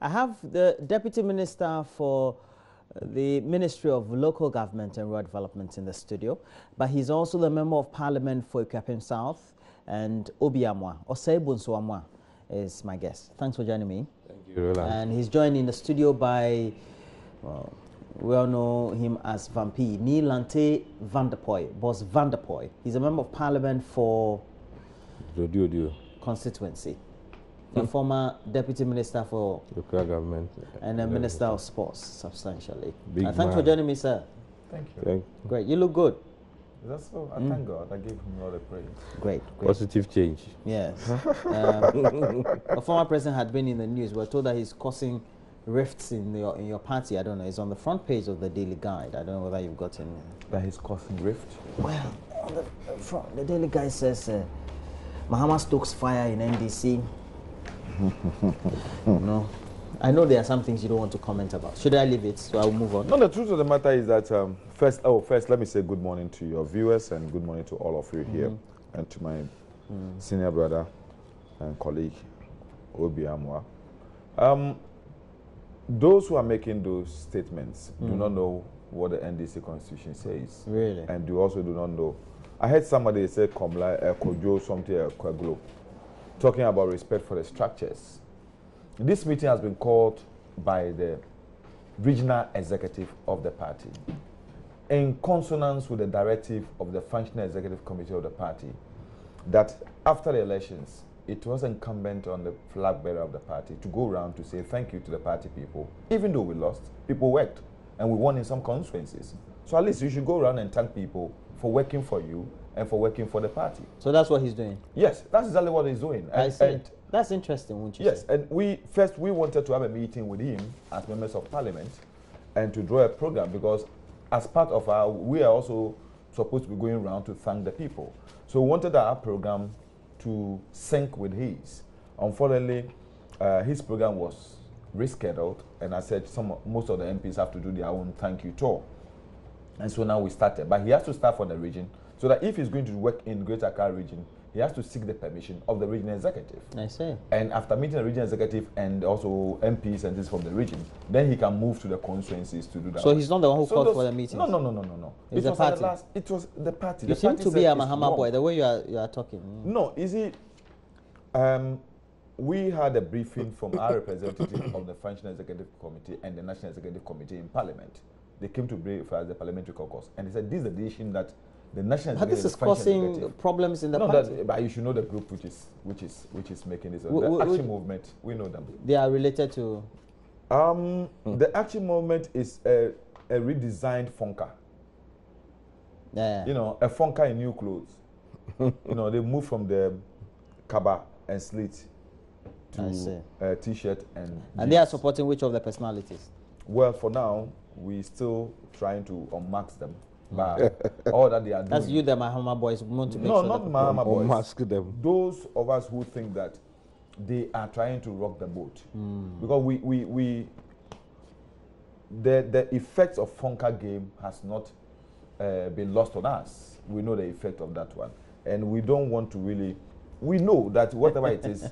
I have the Deputy Minister for the Ministry of Local Government and Rural Development in the studio, but he's also the Member of Parliament for Ikuapem South, and Obiamwa, Osebunso Amwa, is my guest. Thanks for joining me. Thank you, Roland. And he's joined in the studio by, well, we all know him as Vampi, Nilante Vanderpoy, Boss Vanderpoy. He's a Member of Parliament for constituency. The former Deputy Minister for Local Government and a Minister of Sports, substantially. Big Thanks for joining me, sir. Thank you. Great. You look good. Is that so? I thank God. I give him all the praise. Great. Positive change. Yes. The former president had been in the news. We're told that he's causing rifts in your party. I don't know. It's on the front page of the Daily Guide. I don't know whether you've gotten that he's causing rift. Well, on the front, the Daily Guide says Mahama stokes fire in NDC. No, I know there are some things you don't want to comment about. Should I leave it? So I'll move on. No, the truth of the matter is that first, let me say good morning to your viewers and good morning to all of you here, and to my senior brother and colleague Obiamwa. Those who are making those statements do not know what the NDC constitution says. Really? And you also do not know. I heard somebody say Komla Kojo something Kwaglo, talking about respect for the structures. This meeting has been called by the regional executive of the party in consonance with the directive of the functional executive committee of the party that after the elections, it was incumbent on the flag bearer of the party to go around to say thank you to the party people. Even though we lost, people worked, and we won in some constituencies. So at least you should go around and thank people for working for you and for working for the party. So that's what he's doing? Yes, that's exactly what he's doing. I see. That's interesting, won't you say? Yes, and we wanted to have a meeting with him as members of parliament and to draw a program, because as part of we are also supposed to be going around to thank the people. So we wanted our program to sync with his. Unfortunately, his program was rescheduled, and I said most of the MPs have to do their own thank you tour. And so now we started, but he has to start from the region, so that if he's going to work in Greater Accra region, he has to seek the permission of the regional executive. I see. And after meeting the regional executive and also MPs and this from the region, then he can move to the constituencies to do that. So he's not the one who called for the meetings? No. It's the party. It was the party. You seem to be a Mahama boy, the way you are talking. No, is it? We had a briefing from our representative of the Functional Executive Committee and the National Executive Committee in Parliament. They came to brief us the parliamentary caucus, and they said this is the decision that the National But this is causing problems in the party. But you should know the group which is making this. The Action Movement, we know them. They are related to. The Action Movement is a redesigned Funka. Yeah. You know, a Funka in new clothes. You know, they moved from the kaba and slit to a t-shirt and jeans. They are supporting which of the personalities? Well, for now, we're still trying to unmask them. But all that they are doing. That's you, the Mahama boys, want to make no, sure not Mahama boys. Unmask them. Those of us who think that they are trying to rock the boat, because the effects of Funka game has not been lost on us. We know the effect of that one, and we don't want to really. We know that whatever it is,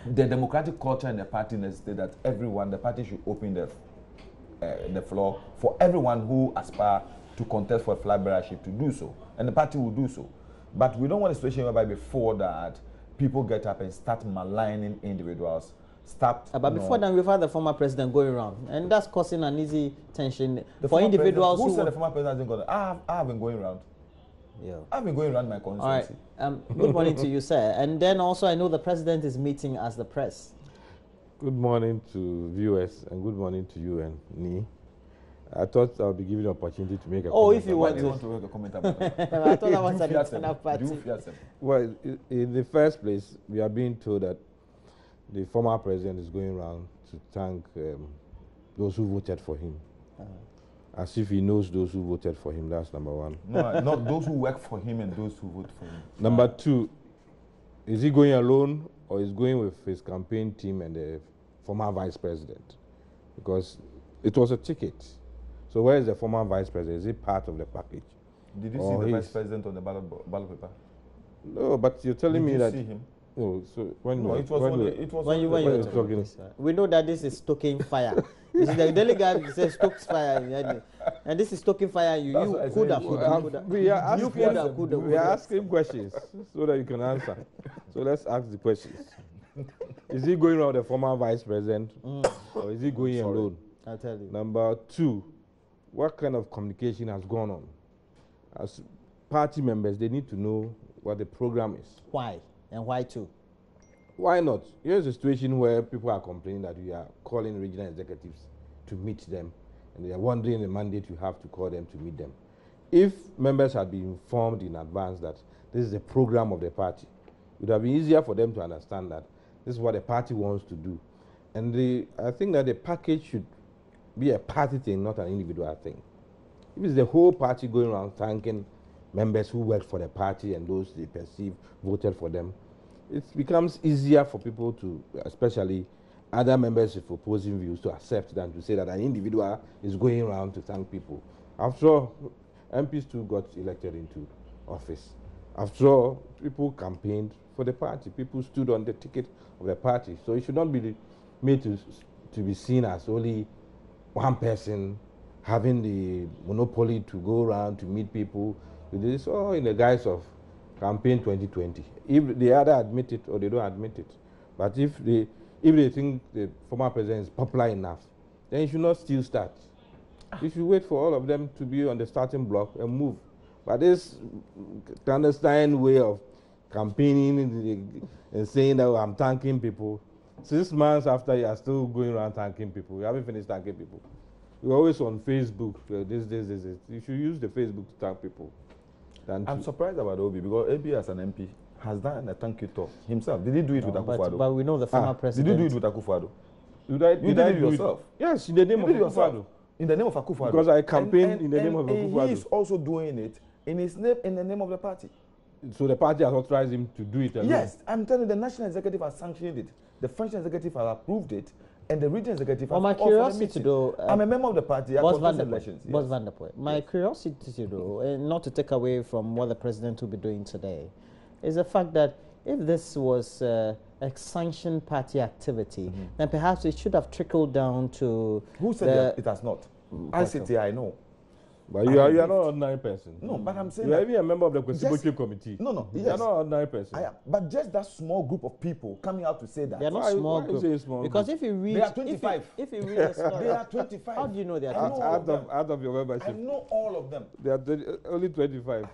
the democratic culture in the party is that the party should open the floor for everyone who aspire to contest for flag bearership to do so, and the party will do so. But we don't want a situation whereby before that people get up and start maligning individuals. But before that, we've had the former president going around, and that's causing an easy tension for individuals who said the former president hasn't gone. I have been going around. Yeah. I've been going around my constituency. All right. Good morning to you, sir. And then also, I know the president is meeting as the press. Good morning to viewers, and good morning to you and me. I thought I'll be given the opportunity to make a comment. If you want to make a comment about it. I thought that was an internal party. Well, in the first place, we are being told that the former president is going around to thank those who voted for him. As if he knows those who voted for him. That's number one. No, not those who work for him and those who vote for him. Number two, is he going alone or is going with his campaign team and the former vice president? Because it was a ticket. So where is the former vice president? Is he part of the package? Did you see the vice president on the ballot paper? No, but you're telling me that... Did you see him? Oh, so when No, it was when you were talking. We know that this is stoking fire. You see, the delegate says stokes fire, and this is stoking fire. You could have. We are asking questions so that you can answer. So let's ask the questions. Is he going around the former vice president, or is he going alone? I'll tell you. Number 2, what kind of communication has gone on? As party members, they need to know what the program is. Why? And why too? Why not? Here's a situation where people are complaining that we are calling regional executives to meet them, and they are wondering the mandate you have to call them to meet them. If members had been informed in advance that this is a program of the party, it would have been easier for them to understand that this is what the party wants to do. And I think that the package should be a party thing, not an individual thing. If it's the whole party going around thanking members who work for the party and those they perceive voted for them, it becomes easier for people to, especially other members of opposing views, to accept than to say that an individual is going around to thank people. After all, MPs too got elected into office. After all, people campaigned for the party. People stood on the ticket of the party. So it should not be made to be seen as only one person having the monopoly to go around to meet people. This is all in the guise of campaign 2020. If they either admit it or they don't admit it. But if they think the former president is popular enough, then you should not still start. You should wait for all of them to be on the starting block and move. But this clandestine way of campaigning and saying that I'm thanking people, 6 months after you are still going around thanking people, you haven't finished thanking people. You're always on Facebook, this. You should use the Facebook to thank people. I'm surprised about Obi, because Obi as an MP has done a thank you talk himself. Did he do it with Akufo-Addo? But we know the former president. Did you do it with Akufo-Addo? You did it yourself? Yes, in the name of Akufo-Addo. In the name of Akufo-Addo. Because I campaigned in the name of Akufo-Addo. And he is also doing it in his name, in the name of the party. So the party has authorized him to do it alone? Yes, I'm telling you, the national executive has sanctioned it. The functional executive has approved it, and the regional executive has my curiosity though, I'm a member of the party. Boss Van der Poel. My curiosity though, and not to take away from what the president will be doing today, is the fact that if this was a sanctioned party activity, then perhaps it should have trickled down to... Who said it has not? I sit here, I know. But you are not an ordinary person. No, but I'm saying you are even a member of the Constitutive Committee. No, you are not an ordinary person. But just that small group of people coming out to say that. They are not small group. Because if you read... They are 25. If you read the story... They are 25. How do you know they are 25? Out of your membership. I know all of them. They are only 25.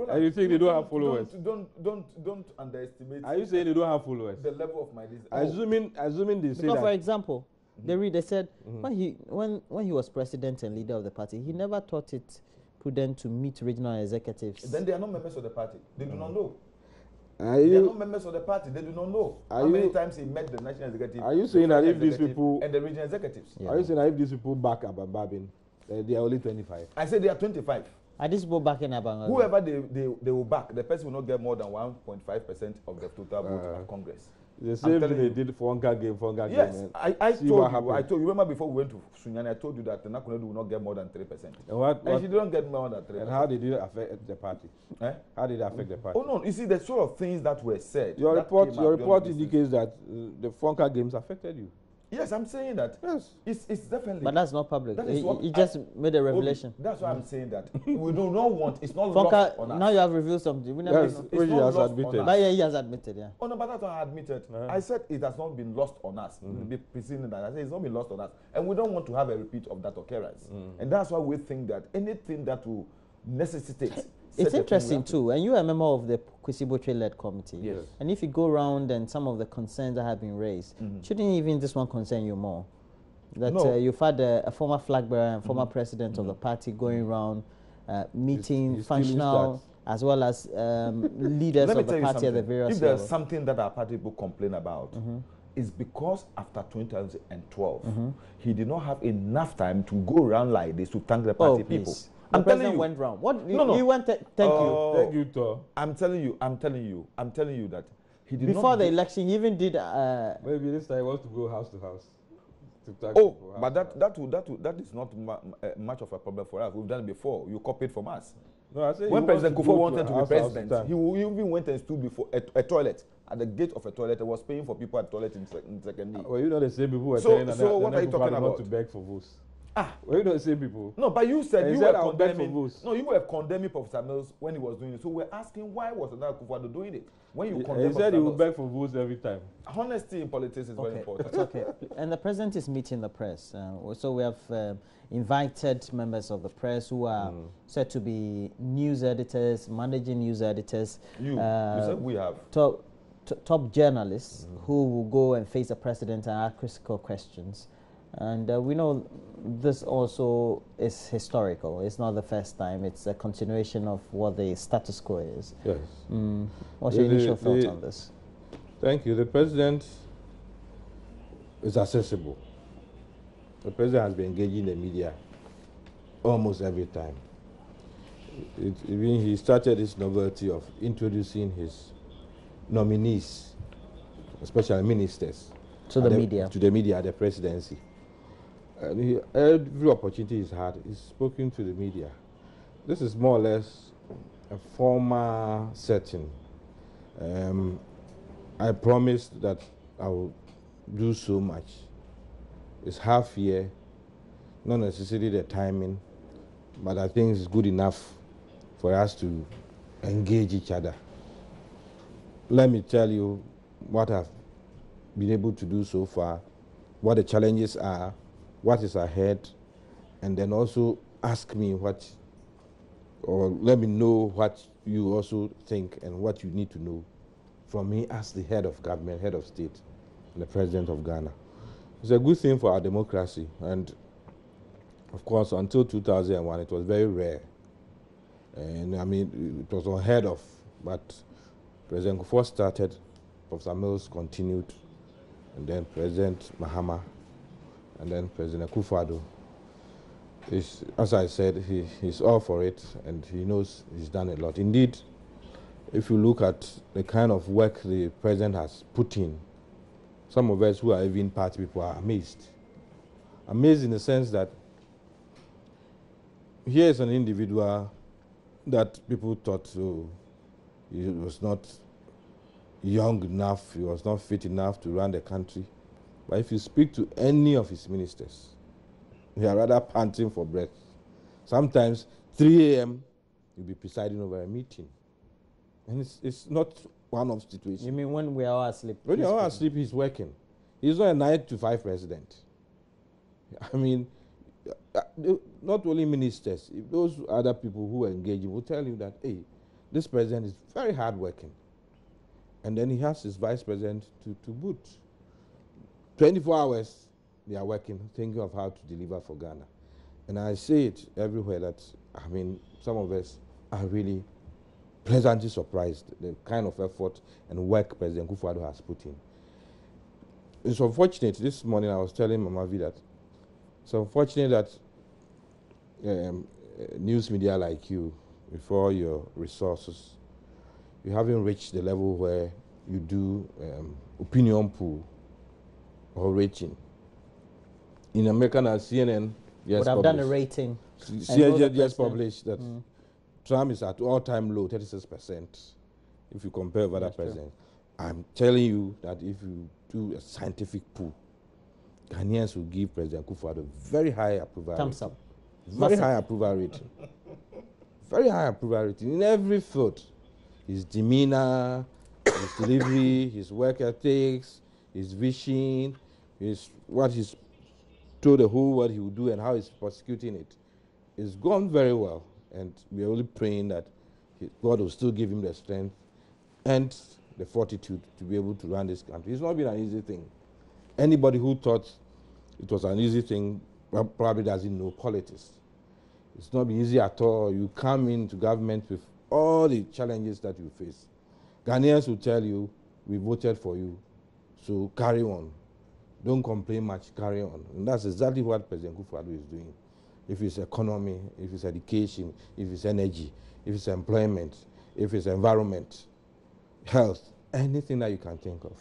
And you think they don't have followers? Don't underestimate. Are you saying they don't have followers? The level of my... Assuming they say because that... For example, they said when he was president and leader of the party, he never thought it prudent to meet regional executives. Then they are not members of the party. They do not know. They are not members of the party. They do not know how many times he met the national executive. Are you saying that if these people and the regional executives? Yeah. Are you saying that if these people back Babin, they are only 25? I said they are 25. Are these people backing Abang? Whoever they will back, the person will not get more than 1.5% of the total vote of Congress. The same thing they did for Fonga game. Yes, I told you. Remember before we went to Sunyani, I told you that the Nakunedu will not get more than 3%. And she didn't get more than 3%. And how did it affect the party? How did it affect the party? Oh no, you see the sort of things that were said. Your report indicates that the Fonka games affected you. Yes, I'm saying that. Yes, it's definitely. But that's not public. He just made a revelation. That's why I'm saying that we do not want. It's not Fonka, lost on us. now you have revealed something. We never yes, which he has admitted. But yeah, he has admitted. Yeah. Oh no, but that's what I admitted. I said it has not been lost on us. Preceding that, I said it's not been lost on us, and we don't want to have a repeat of that occurrence. And that's why we think that anything that will necessitate. It's interesting too, and you are a member of the Kwesi Botwe-led committee. Yes. And if you go around and some of the concerns that have been raised, shouldn't even this one concern you more? That you've had a former flag bearer and former president of the party going around meeting functional as well as leaders of the party at the various levels. If there's something that our party people complain about, it's because after 2012, he did not have enough time to go around like this to thank the party people. The president went round. What? No. He went. Thank you. Thank you, Thor. I'm telling you that he did before not the election. He even did. Maybe this time he wants to go house to house. But that is not much of a problem for us. We've done it before. You copied from us. No, I say when President Kufuor wanted to be president, he even went and stood before a toilet at the gate of a toilet and was paying for people at the toilet in second day. Well, you know the same people who were So- telling so that what are you talking about? to beg for votes. Ah. Well, you know the same people. No, but you said And you he said were I'll beg for condemning. votes. No, you were condemning Professor Mills when he was doing it. So we're asking why was Nana Akufo-Addo doing it? When you condemn He said he Professor would Mills. beg for votes every time. Honesty in politics is very important. It's okay. And the president is meeting the press. So we have invited members of the press who are said to be news editors, managing news editors. You said we have. Top journalists who will go and face the president and ask critical questions. And we know this also is historical. It's not the first time. It's a continuation of what the status quo is. Yes. What's your initial thoughts on this? Thank you. The president is accessible. The president has been engaging the media almost every time. He started this novelty of introducing his nominees, especially ministers, To the media. To the media at the presidency. And every opportunity he's had, he's spoken to the media. This is more or less a formal setting. I promised that I will do so much. It's half year, not necessarily the timing, but I think it's good enough for us to engage each other. Let me tell you what I've been able to do so far, what the challenges are, what is ahead, and then also ask me or let me know what you also think and what you need to know from me as the head of government, head of state, and the president of Ghana. It's a good thing for our democracy, and of course, until 2001, it was very rare. And I mean, it was unheard of, but President Kufuor started, Professor Mills continued, and then President Mahama, and then President Akufo-Addo. As I said, he's all for it, and he knows he's done a lot. Indeed, if you look at the kind of work the president has put in, some of us who are even party people are amazed. Amazed in the sense that here is an individual that people thought he was not young enough, he was not fit enough to run the country. But if you speak to any of his ministers, they are rather panting for breath. Sometimes 3 a.m. you'll be presiding over a meeting. And it's not one-off situation. You mean when we are all asleep? When you're all asleep, he's working. He's not a 9-to-5 president. I mean, not only ministers, if those other people who are engaging will tell you that, hey, this president is very hardworking. And then he has his vice president to boot. 24 hours, they are working, thinking of how to deliver for Ghana. And I say it everywhere that, I mean, some of us are really pleasantly surprised the kind of effort and work President Akufo-Addo has put in. It's unfortunate, this morning I was telling Mama V that it's unfortunate that news media like you, with all your resources, you haven't reached the level where you do opinion poll or rating. In America, now CNN would have done a rating. CNN just published that Trump is at all-time low, 36%, if you compare with other presidents. I'm telling you that if you do a scientific poll, Ghanaians will give President Akufo-Addo very high approval rating. Thumbs up. Very high approval rating. Very high approval rating in every field. His demeanor, his delivery, his work ethics, his vision, what he's told the whole world he will do and how he's prosecuting it. It's gone very well. And we're only praying that God will still give him the strength and the fortitude to be able to run this country. It's not been an easy thing. Anybody who thought it was an easy thing probably doesn't know politics. It's not been easy at all. You come into government with all the challenges that you face. Ghanaians will tell you, we voted for you, so carry on. Don't complain much, carry on. And that's exactly what President Akufo-Addo is doing. If it's economy, if it's education, if it's energy, if it's employment, if it's environment, health, anything that you can think of.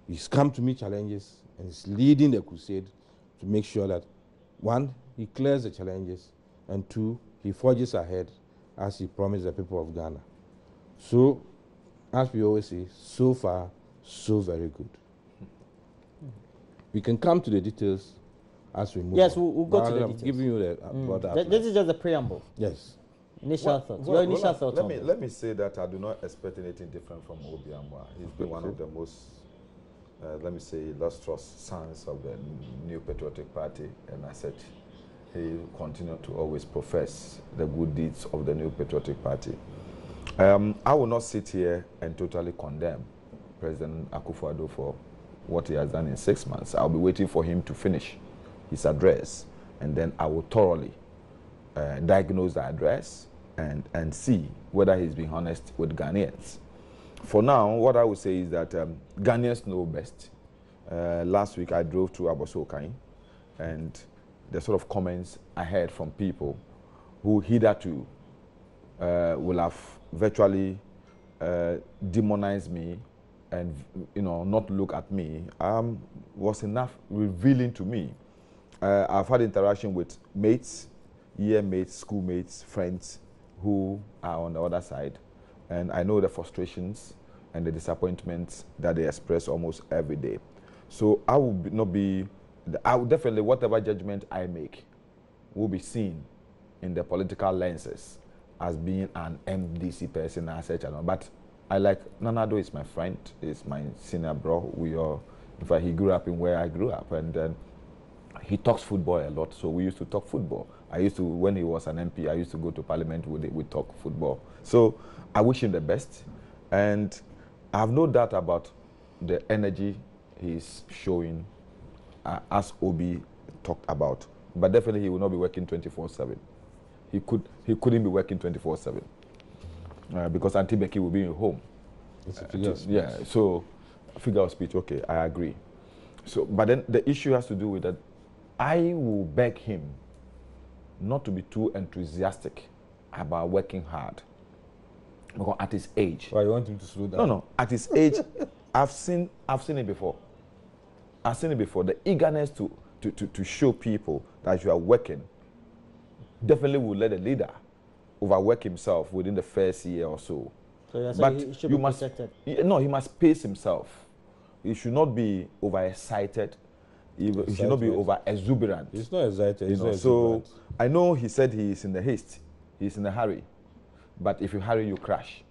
He's come to meet challenges and he's leading the crusade to make sure that, one, he clears the challenges, and two, he forges ahead as he promised the people of Ghana. So as we always say, so far, so very good. We can come to the details as we move. Yes, on. we'll go to the I'm details. giving you the broad outline. This is just the preamble. Yes. Initial thoughts. Your initial thoughts on this. Let me say that I do not expect anything different from Obiamwa. He's been one of the most, let me say, illustrious sons of the New Patriotic Party, and I said he continued to always profess the good deeds of the New Patriotic Party. I will not sit here and totally condemn President Akufo-Addo for what he has done in 6 months. I'll be waiting for him to finish his address, and then I will thoroughly diagnose the address and see whether he's being honest with Ghanaians. For now, what I would say is that Ghanaians know best. Last week I drove through Abossey, and the sort of comments I heard from people who hitherto will have virtually demonized me and not look at me was enough revealing to me. I've had interaction with mates, year mates, schoolmates, friends who are on the other side, and I know the frustrations and the disappointments that they express almost every day. So I will definitely, whatever judgment I make will be seen in the political lenses as being an MDC person as such. But I like Nana-Addo is my friend, is my senior bro. In fact, he grew up in where I grew up, and then he talks football a lot, so we used to talk football. When he was an MP, I used to go to Parliament with it, we talk football. So I wish him the best, and I have no doubt about the energy he's showing, as Obi talked about. But definitely he will not be working 24/7. He couldn't be working 24/7 because Auntie Becky will be in home. It's a figure of speech. Yeah, so figure of speech. Okay, I agree. So, but then the issue has to do with that. I will beg him not to be too enthusiastic about working hard. Because at his age. Why, you want him to slow down? No. At his age, I've seen it before. I've seen it before. The eagerness to show people that you are working definitely will let a leader overwork himself within the first year or so. So you're saying he should be protected? No, he must pace himself. He should not be overexcited. He should not be over exuberant. He's not excited. He's not so exuberant. I know he said he is in the haste. He's in a hurry. But if you hurry, you crash.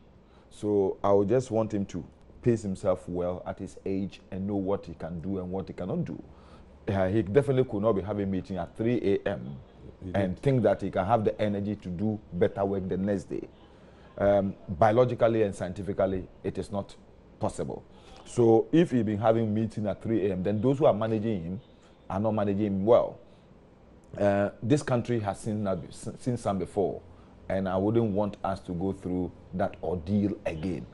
So I would just want him to pace himself well at his age and know what he can do and what he cannot do. He definitely could not be having a meeting at 3 a.m. and think that he can have the energy to do better work the next day. Biologically and scientifically, it is not possible. So if he's been having meeting at 3 a.m., then those who are managing him are not managing him well. This country has seen some before, and I wouldn't want us to go through that ordeal again.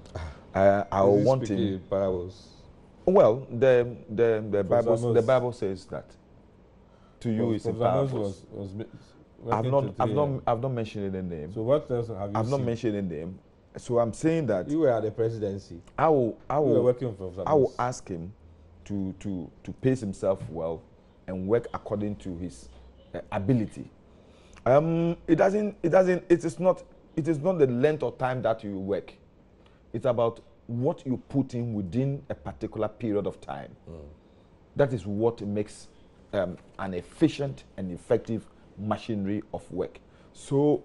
I want him. In parables? Well, the Bible says that. To you, it's in parables. I've not mentioned any name. So what else have you I've not seen? mentioned any name. So I'm saying that You were at the presidency. I will working for I will ask him to pace himself well and work according to his ability. It is not the length of time that you work. It's about what you put in within a particular period of time. That is what makes an efficient and effective machinery of work. So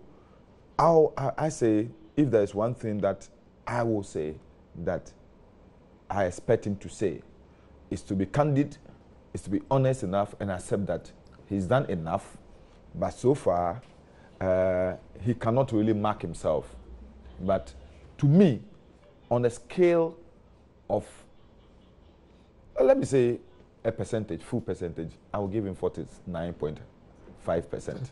I say, if there is one thing that I will say that I expect him to say, is to be candid, is to be honest enough and accept that he's done enough, but so far he cannot really mark himself. But to me, on a scale of, let me say, a percentage, full percentage, I will give him 49.5%.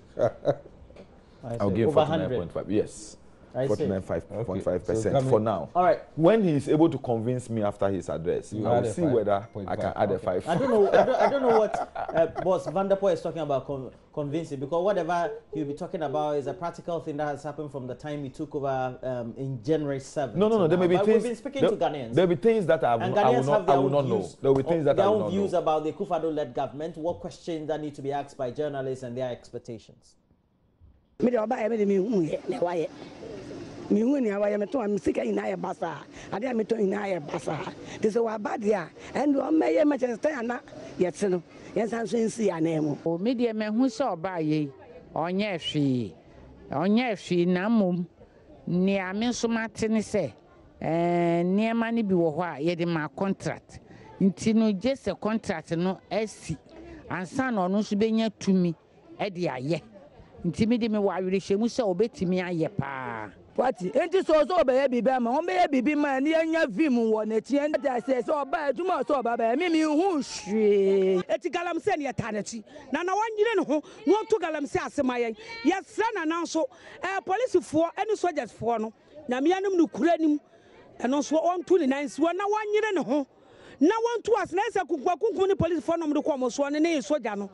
I'll give him 49.5%. Yes. 49.5% for now. All right. When he is able to convince me after his address, I will see whether I can add a 5. I don't know what Boss Vanderpoel is talking about convincing, because whatever he'll be talking about is a practical thing that has happened from the time he took over in January 7th. No. There may be things. We've been speaking to Ghanaians. There will be things that I will not know. There will be things that I will not know. Their own views about the Akufo-Addo-led government, what questions that need to be asked by journalists and their expectations. Me who ni away me to am sika ina ye basa. Ade me to ina ye basa. This is what bad ya. And o me ye Manchester ana yet no. Yes am so nsi anemu. O me de me hu so ba ye. Onye hwi na mum. Ni ame so mate ne se niema ne bi wo ho a ye de ma contract. Nti no just a contract no asi. Ansa no no so benya tumi e de aye. Nti me de me wa awere hyemu se obetimi aye pa. Wati enti so be bibi ma o be bibi ma ni anya vim wo na tie nda se so ba aduma so ba ba me hu hwe eti galam se ne yetanachi na wanyire ne ho no to galam se asemaye yesra na nan so police fo eni soldiers fo no na me anum no kuranim eno so on to ne nan si wo na wanyire ne ho na want to us na se kunkum ni police fo no mo de ko mo so ne soldier no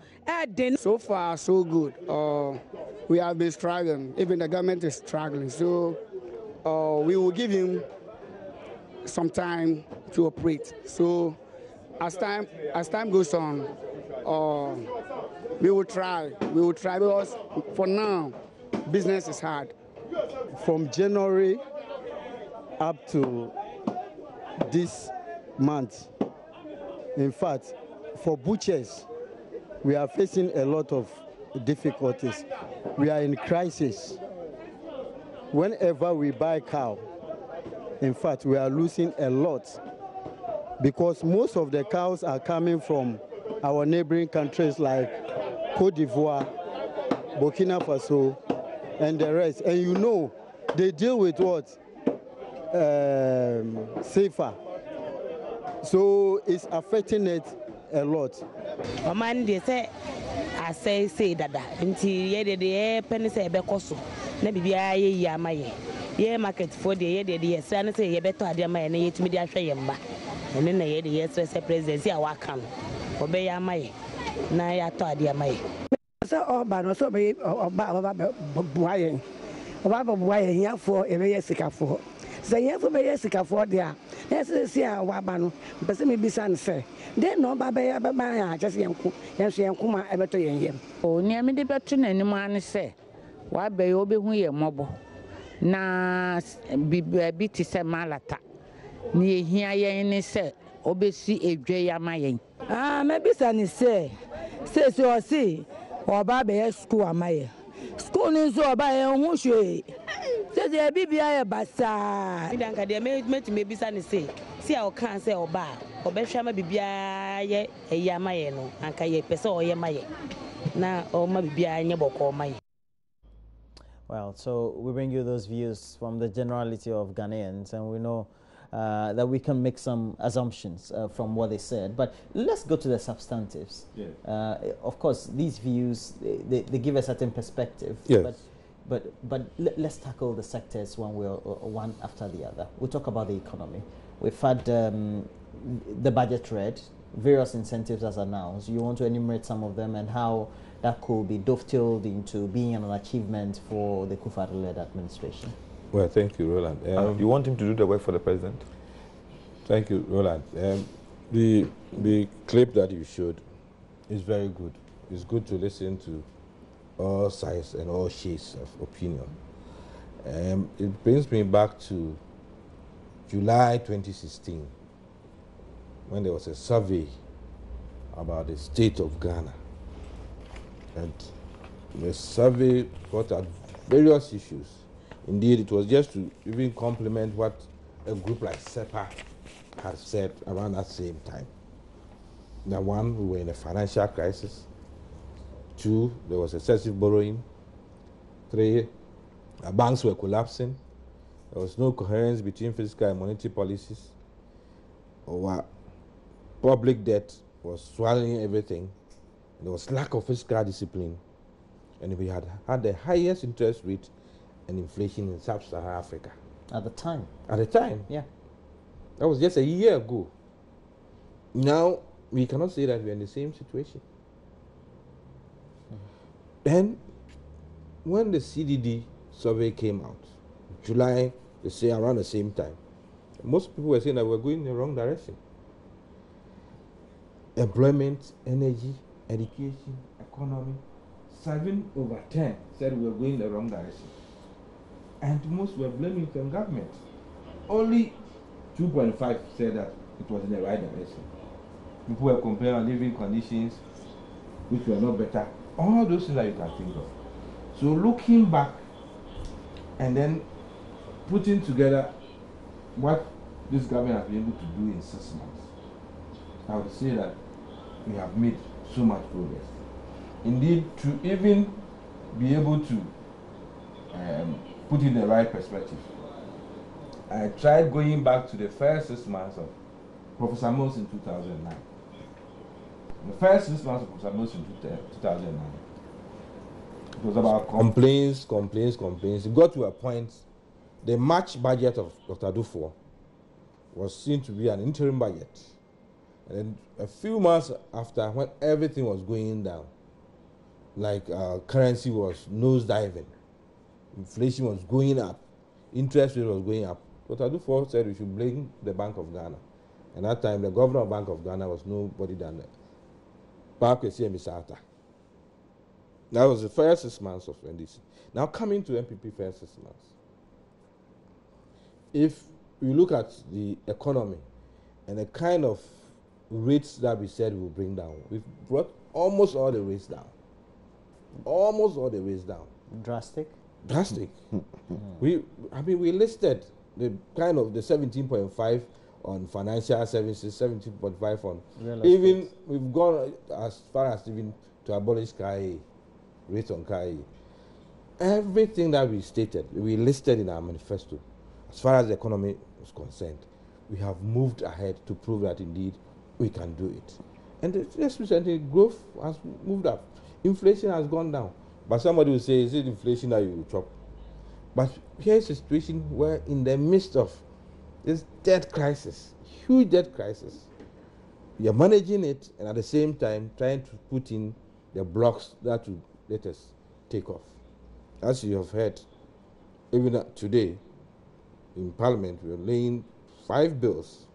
den. So far so good. We have been struggling. Even the government is struggling. So we will give him some time to operate. So as time goes on, we will try because for now business is hard. From January up to this month, in fact, for butchers, we are facing a lot of difficulties. We are in crisis. Whenever we buy cow, in fact, we are losing a lot because most of the cows are coming from our neighboring countries like Cote d'Ivoire, Burkina Faso, and the rest. And you know, they deal with what? Safer. So it's affecting it a lot. Oman dey say I say dada nti ye de penny say be koso na bibia ye yi amaye ye market for the ye de ye say na say ye beto ade amaye na ye timi de ahwe ye mba ene na ye de ye say presidency a waka no obe ye amaye na ya to ade amaye so oba no so be oba buaye ya for e be ye sikafo say ye for be ye sikafo de a yes see a waba no pese me bisa ne say den no ba be ya just yenku ma e beto yen yem o ni ame de beto na anim ane say wa be ye obehu ye mobo na bi ti say malata ni ehia yen ne say obesi edwe ya mayen me bisa ne say o see oba be ye school amaye school ni so oba ye hu hwe say bibia ye basa mi danka de me bisa ne say si a o kan say oba obehwa ma bibia ye eya maye no anka ye pese o ye maye na o ma bibia nye boko maye. Well, so we bring you those views from the generality of Ghanaians, and we know that we can make some assumptions from what they said. But let's go to the substantives. Yes. Of course, these views, they give a certain perspective. Yes. But let's tackle the sectors one after the other. We'll talk about the economy. We've had the budget read, various incentives as announced. You want to enumerate some of them and how that could be dovetailed into being an achievement for the Kufuor-led administration? Well, thank you, Roland. You want him to do the work for the president? Thank you, Roland. The clip that you showed is very good. It's good to listen to all sides and all shades of opinion. It brings me back to July 2016, when there was a survey about the state of Ghana. And the survey brought out various issues. Indeed, it was just to even complement what a group like SEPA had said around that same time. That one, we were in a financial crisis. 2, there was excessive borrowing. 3, banks were collapsing. There was no coherence between fiscal and monetary policies. Public debt was swallowing everything. There was lack of fiscal discipline. And we had the highest interest rate and inflation in sub-Saharan Africa. At the time? At the time. Yeah. That was just a year ago. Now, we cannot say that we're in the same situation. Then, when the CDD survey came out, July, they say around the same time, most people were saying that we're going in the wrong direction. Employment, energy, education, economy, 7/10 said we were going in the wrong direction. and most were blaming the government. Only 2.5 said that it was in the right direction. People were comparing living conditions, which were not better. All those things that you can think of. So looking back and then putting together what this government has been able to do in 6 months, I would say that we have made so much progress. Indeed, to even be able to put in the right perspective, I tried going back to the first 6 months of Professor Mills in 2009. The first 6 months of Professor Mills in 2009, it was about complaints. It got to a point, the March budget of Dr. Dufour was seen to be an interim budget. And then a few months after, when everything was going down, like currency was nosediving, inflation was going up, interest rate was going up, Dr. Dufour said we should blame the Bank of Ghana. And at that time, the governor of Bank of Ghana was nobody than Barkwesi Misata. That was the first 6 months of NDC. Now coming to MPP first 6 months. If we look at the economy and the kind of rates that we said we will bring down, we've brought almost all the rates down. Almost all the ways down. Drastic? Drastic. We listed the kind of the 17.5 on financial services, 17.5 on even we've gone as far as even to abolish KIA, rates on KIA. Everything that we stated, we listed in our manifesto, as far as the economy is concerned, we have moved ahead to prove that indeed we can do it. And just recently, growth has moved up. Inflation has gone down. But somebody will say, is it inflation that you will chop? But here's a situation where in the midst of this debt crisis, huge debt crisis, you're managing it and at the same time trying to put in the blocks that will let us take off. As you have heard, even today in Parliament, we're laying 5 bills,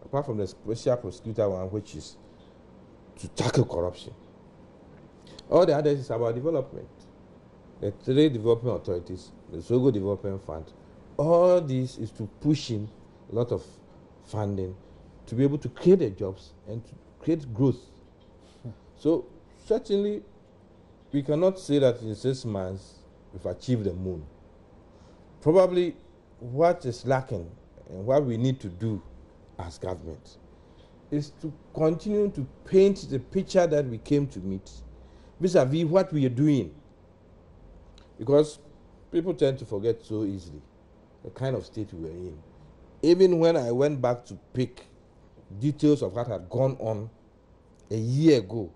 apart from the special prosecutor one, which is to tackle corruption. All the others is about development. The 3 development authorities, the Sogo Development Fund, all this is to push in a lot of funding to be able to create the jobs and to create growth. So certainly we cannot say that in 6 months we've achieved the moon. Probably what is lacking and what we need to do as government is to continue to paint the picture that we came to meet vis-a-vis what we are doing. Because people tend to forget so easily the kind of state we were in. Even when I went back to pick details of what had gone on a year ago,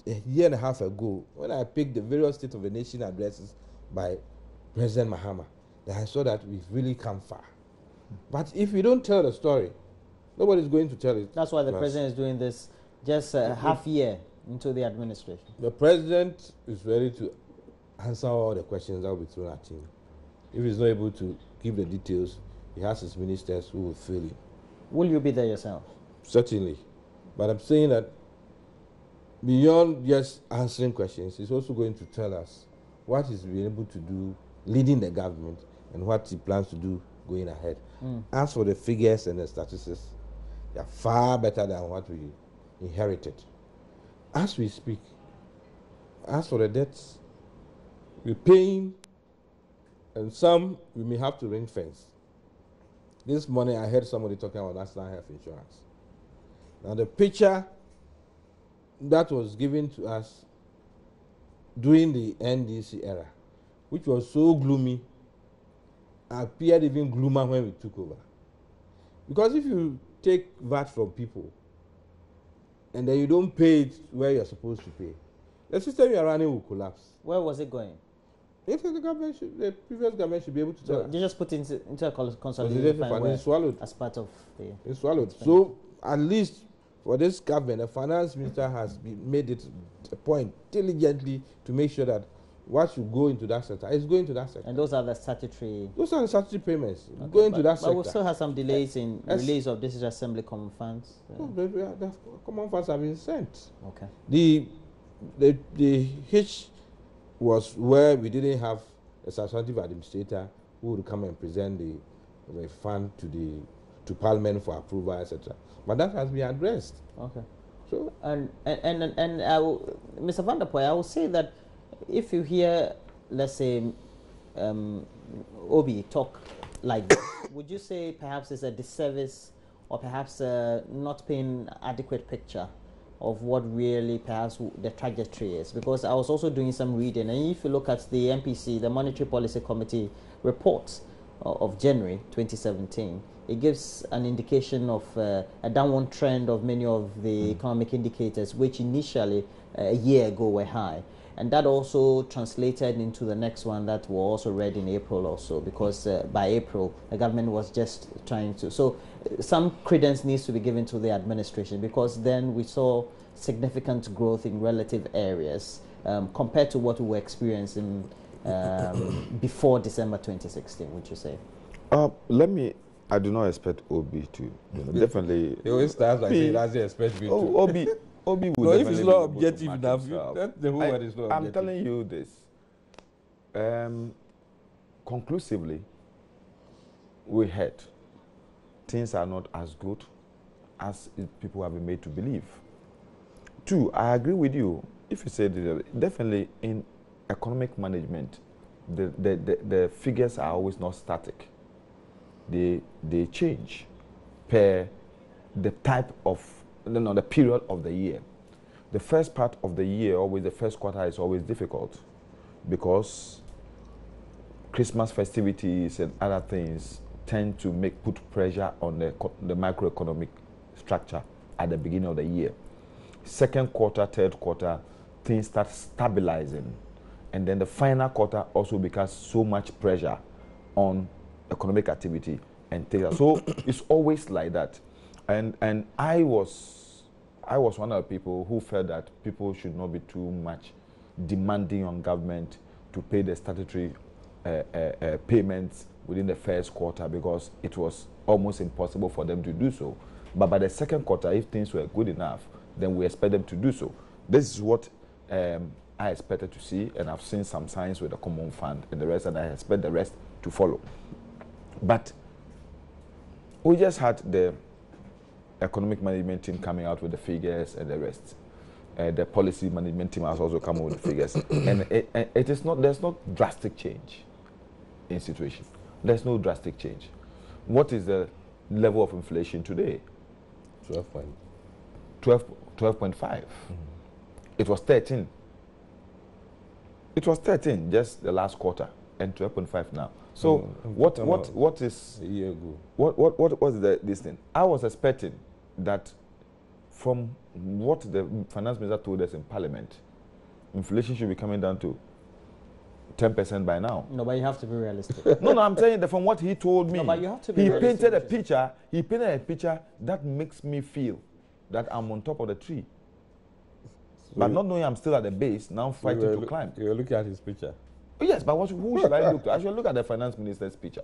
a year and a half ago, when I picked the various State of the Nation addresses by President Mahama, then I saw that we've really come far. But if we don't tell the story, nobody's going to tell it. That's why the president is doing this just a half year into the administration. The president is ready to answer all the questions that will be thrown at him. If he's not able to give the details, he has his ministers who will fill in. Will you be there yourself? Certainly. But I'm saying that beyond just answering questions, he's also going to tell us what he's been able to do leading the government and what he plans to do going ahead. As for the figures and the statistics, they are far better than what we inherited. As we speak, as for the debts, we're paying, and some we may have to ring fence. This morning I heard somebody talking about national health insurance. Now the picture that was given to us during the NDC era, which was so gloomy, appeared even gloomer when we took over. Because if you take VAT from people and then you don't pay it where you're supposed to pay, the system you're running will collapse. Where was it going? If the government the previous government should be able to tell us. They just put it into a consolidated fund it's swallowed. As part of the... It's swallowed. So at least for this government, the finance minister has made it a point diligently to make sure that what should go into that sector is going to that sector. And those are the statutory... Those are the statutory payments going to that sector. But we still have some delays in release of this assembly common funds. No, but the common funds have been sent. Okay. The hitch was where we didn't have a substantive administrator who would come and present the fund to Parliament for approval, etc. But that has been addressed. Okay. So and Mr. Van der Poel, I will say that if you hear, let's say, Obi talk like this, would you say perhaps it's a disservice or perhaps not paying adequate picture of what really perhaps the trajectory is? Because I was also doing some reading, and if you look at the MPC, the Monetary Policy Committee reports of January 2017, it gives an indication of a downward trend of many of the economic indicators, which initially a year ago were high. And that also translated into the next one that were also read in April also, because by April, the government was just trying to. So some credence needs to be given to the administration, because then we saw significant growth in relative areas compared to what we were experiencing before December 2016, would you say? I do not expect Obi to, definitely. He always starts by saying, "Does he expect me to?" Obi will no, if it's not definitely objective enough, that's the whole word is not objective. I'm telling you this. Conclusively, we heard things are not as good as people have been made to believe. Two, I agree with you. If you say definitely in economic management, the figures are always not static. They change per the type of the period of the year. The first part of the year, always the first quarter, is always difficult because Christmas festivities and other things tend to put pressure on the macroeconomic structure at the beginning of the year. Second quarter, third quarter, things start stabilizing, and then the final quarter also becomes so much pressure on economic activity and things. So it's always like that. And I was one of the people who felt that people should not be too much demanding on government to pay the statutory payments within the first quarter, because it was almost impossible for them to do so. But by the second quarter, if things were good enough, then we expect them to do so. This is what I expected to see, and I've seen some signs with the Common Fund and the rest, and I expect the rest to follow. But we just had the economic management team coming out with the figures and the rest. The policy management team has also come out with the figures. And it is not, there's no drastic change in situation. There's no drastic change. What is the level of inflation today? 12.5. It was 13. It was 13 just the last quarter, and 12.5 now. So what is a year ago? What was this thing? I was expecting that from what the finance minister told us in Parliament, inflation should be coming down to 10% by now. No, but you have to be realistic. No, I'm saying that from what he told me, no, but you have to be he realistic. He painted a picture that makes me feel that I'm on top of the tree. So but not knowing I'm still at the base, now fighting to climb. You're looking at his picture. Yes, but who should I look to? I should look at the finance minister's picture.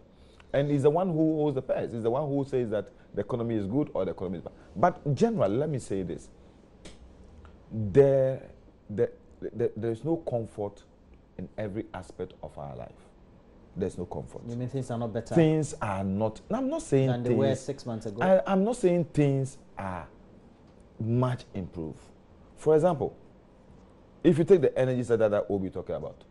And he's the one who holds the purse. He's the one who says that the economy is good or the economy is bad. But generally, let me say this. There is no comfort in every aspect of our life. There's no comfort. You mean things are not better? Things are not. I'm not saying than they were 6 months ago. I'm not saying things are much improved. For example, if you take the energy sector that we'll be talking about,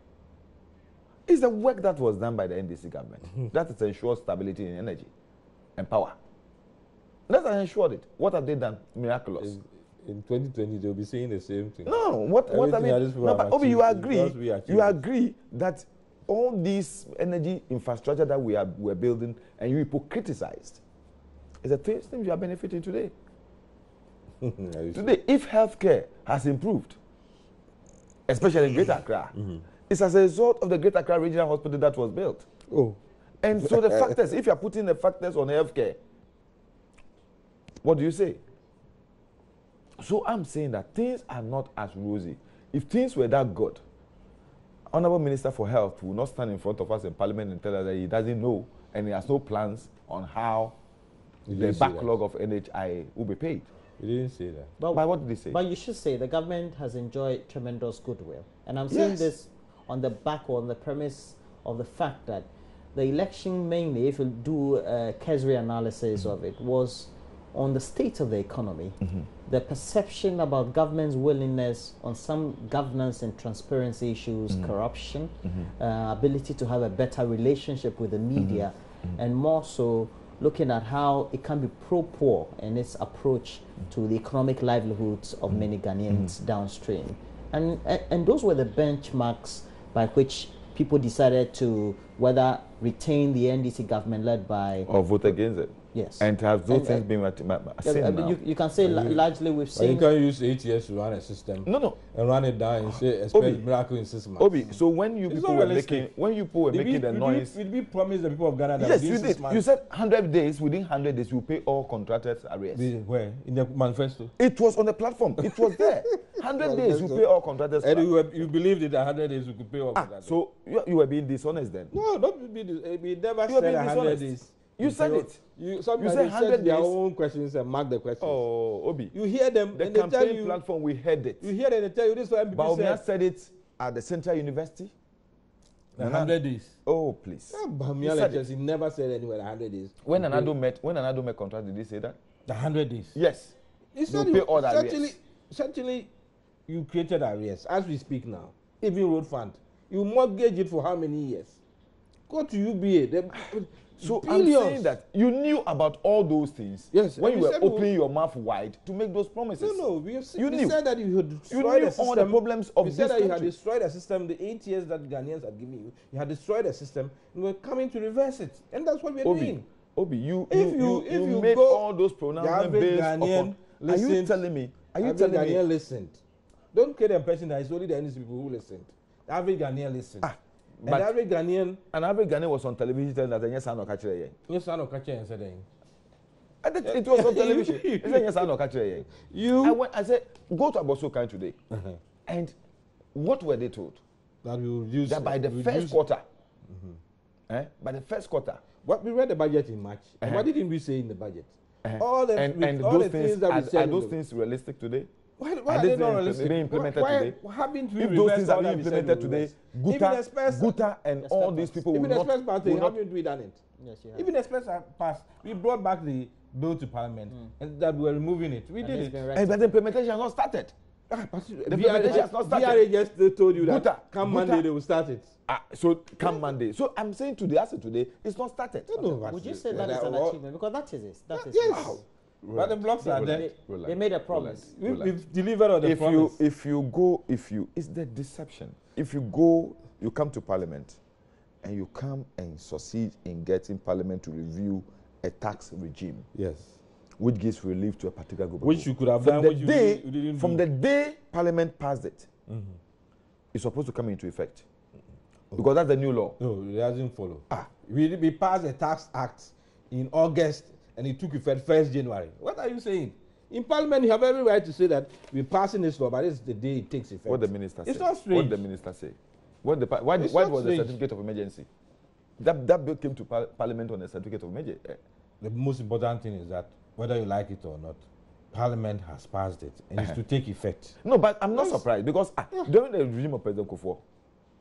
it's the work that was done by the NDC government that has ensured stability in energy and power. That has ensured it. What have they done? Miraculous. In 2020, they'll be saying the same thing. No, what I mean? No, but Obi, you agree that all these energy infrastructure that we're building and you people criticized is the things you are benefiting today. Today, if healthcare has improved, especially in Greater Accra, it's as a result of the Greater Accra Regional Hospital that was built. Oh. And so the factors, if you're putting the factors on healthcare, what do you say? So I'm saying that things are not as rosy. If things were that good, Honorable Minister for Health will not stand in front of us in Parliament and tell us that he doesn't know and he has no plans on how the backlog of NHI will be paid. He didn't say that. But what did he say? But you should say the government has enjoyed tremendous goodwill. And I'm saying this on the back or on the premise of the fact that the election mainly, if you do a cursory analysis of it, was on the state of the economy, the perception about government's willingness on some governance and transparency issues, corruption, ability to have a better relationship with the media, and more so looking at how it can be pro-poor in its approach to the economic livelihoods of many Ghanaians downstream. And those were the benchmarks by which people decided to whether retain the NDC government led by... Or vote against it. Yes. And have those things been seen now? You can say largely we've seen... You can use 8 years to run a system. No. And run it down and say, expect miracle in 6 months. Obi, so when you people were making, the noise... Did we promise the people of Ghana that yes, you did. 6 months? You said 100 days, within 100 days, you pay all contractors arrears. Where? In the manifesto? It was on the platform. It was there. 100 days, you pay all contractors. And you believed that 100 days you could pay all contractors. So you were being dishonest then? No, don't be dishonest. We never said 100 days. You said it. You said 100 days. Their own questions and mark the questions. Oh, Obi. You hear them. The and they tell campaign you, platform, we heard it. You hear them, they tell you this one. Baumia said it at the Central University. 100 days. Oh, please. Baumia lectures, he never said anywhere 100 days. When Anado met contract, did he say that? The 100 days. Yes. He said pay all the arrears. Certainly, you created arrears. As we speak now, even road fund, you mortgage it for how many years? Go to UBA. So billions. I'm saying that you knew about all those things. Yes. When you were opening your mouth wide to make those promises. No. We said that you had destroyed the system. All the problems of we this said that country. You had destroyed the system. The 8 years that Ghanaians had given you, you had destroyed the system, and we're coming to reverse it. And that's what we're doing. Obi, you made all those pronouncements based upon. Are you telling me? Ghanaian listened. Don't get the impression that it's only the NDC people who listened. The average Ghanaian listened. And the average Ghanaian... An average Ghanaian was on television telling that yes, I know catch it. Yes, I know catch it. It was on television. He said yes, I know catch it. I said, go to Abosokan today. And what were they told? That we will use... That by the first quarter. By the first quarter. What we read the budget in March. What didn't we say in the budget? All the things that we said. Are those things realistic today? Why are they not being implemented today? If those things are being implemented today, Guta and all these people will not... Even the express party, haven't we done it? Yes, you have. Even the express passed. We brought back the bill to Parliament and that we were removing it. We did it. But the implementation has not started. The implementation has not started. VRA just told you that come Monday they will start it. So come Monday. So I'm saying today, as of today, it's not started. Would you say that is an achievement? Because that is it. That is yes. Wow. But the blocks are there. They made a promise. We've delivered on the promise. It's the deception. If you go, you come to Parliament, and you come and succeed in getting Parliament to review a tax regime. Yes. Which gives relief to a particular group. Which you could have done. From the day Parliament passed it, it's supposed to come into effect. Because that's the new law. No, it doesn't follow. We passed the Tax Act in August and it took effect 1st January. What are you saying? In Parliament, you have every right to say that we're passing this law, but this is the day it takes effect. What the minister said. It's not strange. What the minister say? Why was the certificate of emergency? That bill came to Parliament on a certificate of emergency. The most important thing is that whether you like it or not, Parliament has passed it and it's to take effect. No, but I'm not surprised because during the regime of President Kufuor,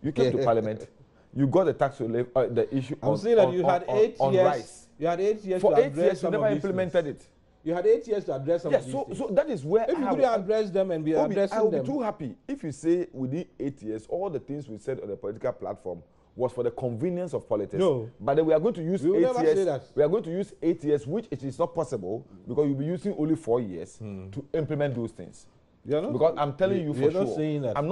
you came to Parliament, you got the tax relief, the issue I'm saying that you had 8 years. Rice. You had 8 years for to 8 years, you never implemented it. You had 8 years to address some of these things. So that is where if you could address them and be addressing them. I will be too happy if you say within 8 years, all the things we said on the political platform was for the convenience of politics. No. But then we are going to use 8 years. We are going to use 8 years, which it is not possible because you'll be using only 4 years to implement those things. Because I'm telling you for sure. Not saying that. I'm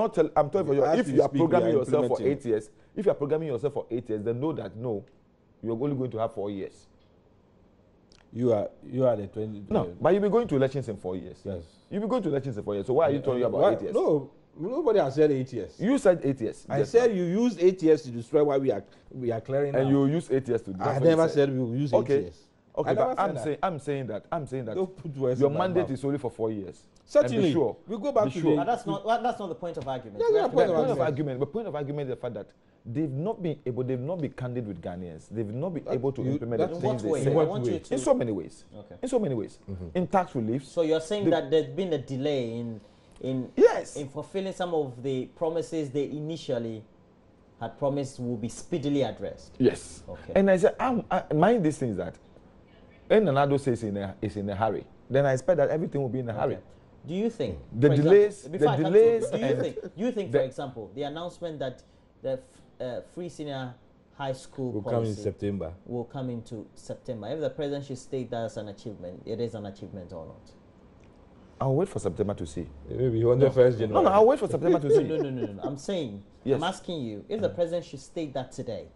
telling for you. If you are programming yourself for 8 years, then know that no, you're only going to have 4 years. You are the 20. No, but you'll be going to elections in 4 years. Yes. You'll be going to elections in 4 years. So why are you talking about 8 years? No, nobody has said 8 years. You said 8 years. I said you use 8 years to destroy what we are clearing. And you use 8 years to do. I never said we will use 8 years. Okay, but I'm saying that your mandate is only for 4 years. Certainly. Sure. We go back to that's not the point of argument. The point of argument is the fact that they've not been candid with Ghanaians. They've not been able to implement the things they said. In so many ways. Okay. In so many ways. In tax relief. So you're saying that there's been a delay in fulfilling some of the promises they initially had promised will be speedily addressed. Yes. Okay. And I said, mind these things that when Nanado says is in a hurry, then I expect that everything will be in a hurry. Do you think the delays? Do you think, for example, the announcement that the free senior high school will policy come in September? Will come into September. If the president should state that as an achievement, it is an achievement or not? I'll wait for September to see. Maybe on the 1st January. No, I'll wait for September to see. No. I'm saying, yes. I'm asking you, if the president should state that today,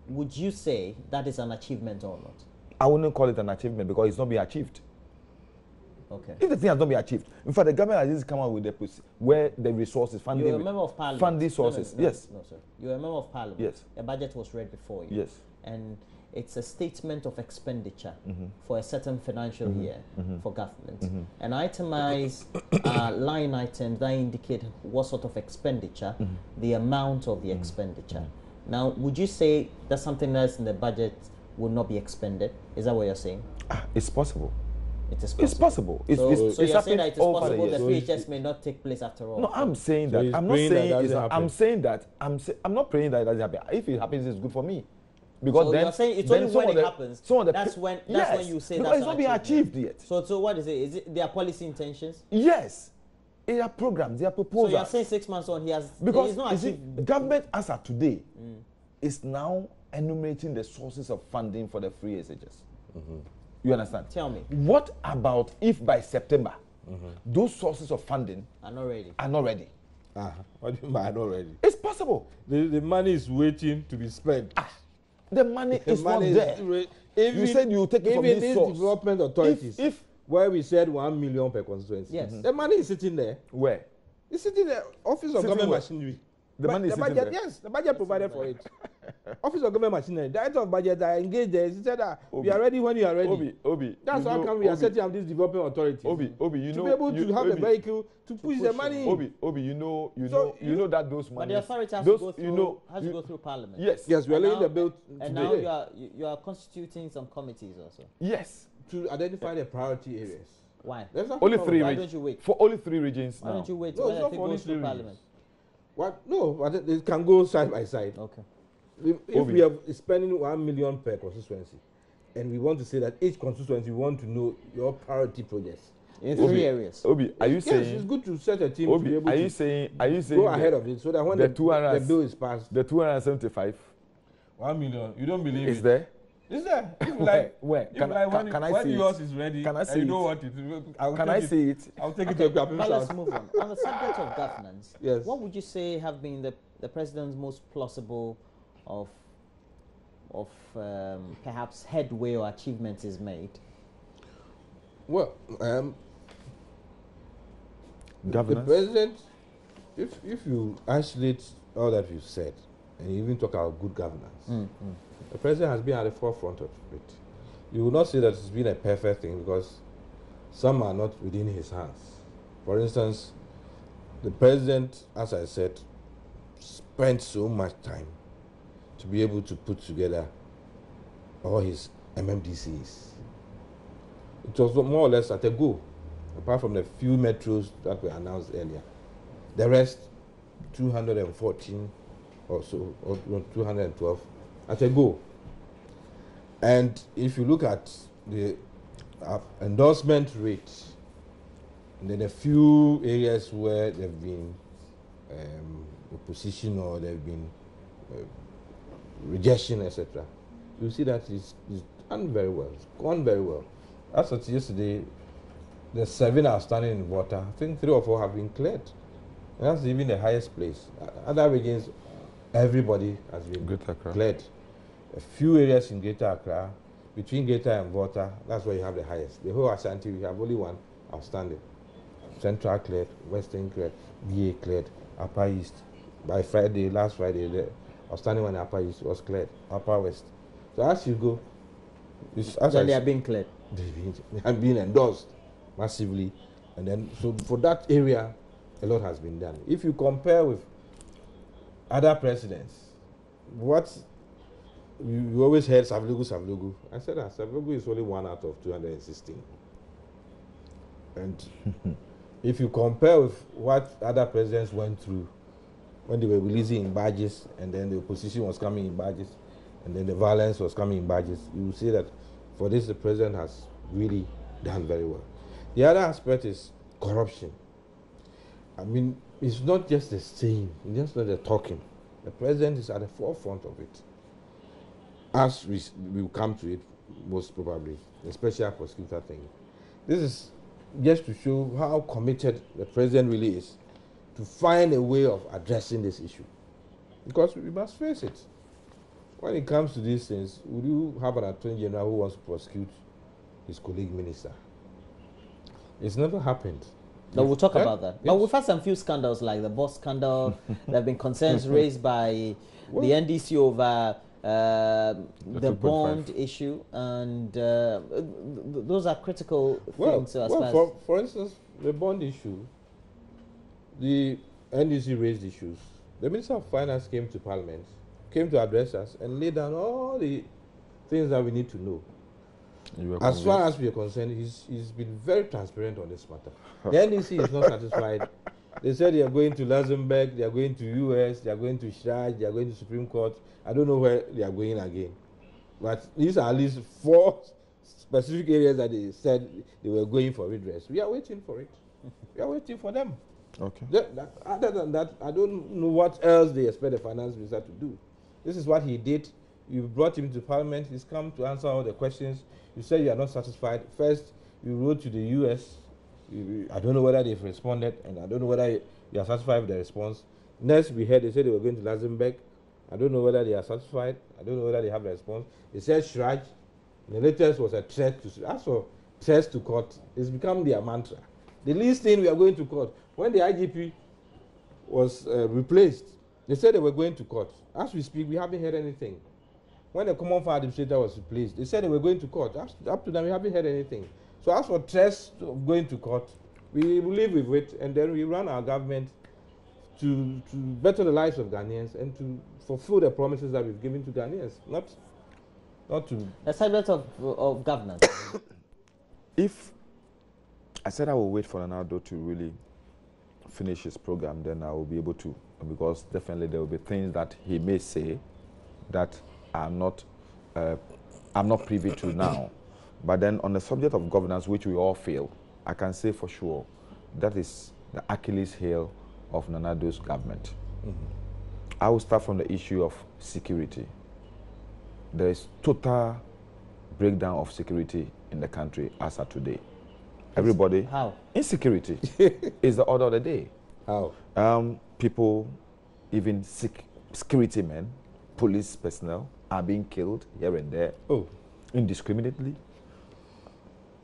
would you say that is an achievement or not? I wouldn't call it an achievement because it's not being achieved. Okay. If the thing has not been achieved, in fact, the government has just come out with where the resources, funding. You're a member of parliament. Funding sources, yes. No, sir. You're a member of parliament. Yes. A budget was read before you. Yes. And it's a statement of expenditure for a certain financial year for government. And itemize line items that indicate what sort of expenditure, the amount of the expenditure. Now, would you say that something else in the budget will not be expended? Is that what you're saying? It's possible. It is possible. It's possible. So you're saying that it is possible the years. PHS may not take place after all? No, I'm saying that. I'm not saying I'm not praying that it doesn't happen. If it happens, it's good for me. Because so then, you're saying it's only when it happens. That's when you say because that's it's not being achieved yet. So what is it? Is it their policy intentions? Yes. They are programs, they are proposals. So you're saying 6 months on, because he's not achieved. Government as of today is now enumerating the sources of funding for the free SHS. You understand? Tell me. What about if by September those sources of funding are not ready? What do you mean by not ready? It's possible. The money is waiting to be spent. The money is not there. You said you take it from this source. Development authorities, if where we said 1 million per constituency, yes, the money is sitting there. Where? It's sitting there. Office of Government Machinery. The money is sitting budget, there. yes, the budget provided for it. Office of Government Machinery. Director of Budget are engaged there. He said that we are ready when you are ready. Obi. That's how come we are setting up this development authority. Obi, you know, to be able to have a vehicle to push the money. Obi, you know that those money. But the authority has to go through Parliament. Yes, we are laying the bill. And now you are constituting some committees also. Yes, to identify the priority areas. Why? Only 3 regions. Why don't you wait? For only 3 regions Why don't you wait? No, it's not for only 3 Parliament. regions. What? No, but it can go side by side. Okay. If we are spending 1 million per constituency, and we want to say that each constituency, we want to know your priority projects in 3 areas. Obi, are you saying? Yes, it's good to set a team Obi, to be able are you to saying go ahead of it so that when the bill is passed, the 275, 1 million, you don't believe is it? There? Is there? Where? Can I see yours it? is ready, can I see you it? know what it is. Can I see it? I'll take it to a But let's move on. On the subject of governance, yes, what would you say have been the president's most plausible of perhaps headway or achievements is made? Well, governance. the president, if you isolate all that you said, and you even talk about good governance, the president has been at the forefront of it. You will not say that it's been a perfect thing because some are not within his hands. For instance, the president, as I said, spent so much time to be able to put together all his MMDCs. It was more or less at a go, apart from the few metros that were announced earlier. The rest, 214 or so, or 212, at a go. And if you look at the endorsement rate, and then a few areas where there have been opposition or there have been rejection, etc., you see that it's done very well. It's gone very well. As of yesterday, the 7 are standing in water. I think 3 or 4 have been cleared. And that's even the highest place. Other regions, everybody has been cleared. A few areas in Greater Accra, between Greater and Volta, that's where you have the highest. The whole Ashanti, we have only one outstanding. Central cleared, Western cleared, VA cleared, Upper East. By Friday, last Friday, the outstanding one in Upper East was cleared, Upper West. So as you go, they are being cleared. They have been endorsed massively. And then, so for that area, a lot has been done. If you compare with other presidents, what you always heard Savlugu. I said that Savlugu is only 1 out of 216. And if you compare with what other presidents went through, when they were releasing in badges, and then the opposition was coming in badges, and then the violence was coming in badges, you will see that for this, the president has really done very well. The other aspect is corruption. I mean, it's not just the saying, it's just not the talking. The president is at the forefront of it. As we will come to it, most probably, the special prosecutor thing. This is just to show how committed the president really is to find a way of addressing this issue. Because we must face it. When it comes to these things, would you have an attorney general who wants to prosecute his colleague minister? It's never happened. No, we'll talk about that. Yes. But we've had some few scandals, like the boss scandal. There have been concerns raised by the NDC over the bond issue, and those are critical things. For instance, the bond issue, the NDC raised issues. The Minister of Finance came to Parliament, came to address us, and laid down all the things that we need to know. As far as we are concerned, he's been very transparent on this matter. The NDC is not satisfied. They said they are going to Luxembourg, they are going to US, they are going to Shraj, they are going to Supreme Court. I don't know where they are going again. But these are at least 4 specific areas that they said they were going for redress. We are waiting for it. We are waiting for them. Okay. Other than that, I don't know what else they expect the finance minister to do. This is what he did. You brought him to Parliament. He's come to answer all the questions. You said you are not satisfied. First, you wrote to the US. I don't know whether they've responded, and I don't know whether you are satisfied with the response. Next, we heard they said they were going to Luxembourg. I don't know whether they are satisfied. I don't know whether they have the response. They said Shraj. The latest was a threat to. As for threats to court, it's become their mantra. The least thing, we are going to court. When the IGP was replaced, they said they were going to court. As we speak, we haven't heard anything. When the Common Fund Administrator was replaced, they said they were going to court. Up to now, we haven't heard anything. So as for threats of going to court, we live with it, and then we run our government to better the lives of Ghanaians and to fulfill the promises that we've given to Ghanaians, not to... The subject of governance. If I said I will wait for Ronaldo to really finish his program, then I will be able to, because definitely there will be things that he may say that I'm not privy to now. But then on the subject of governance, which we all feel, I can say for sure that is the Achilles heel of Nanado's government. I will start from the issue of security. There is total breakdown of security in the country as of today. Everybody. How? Insecurity is the order of the day. How? People, even security men, police personnel, are being killed here and there, indiscriminately.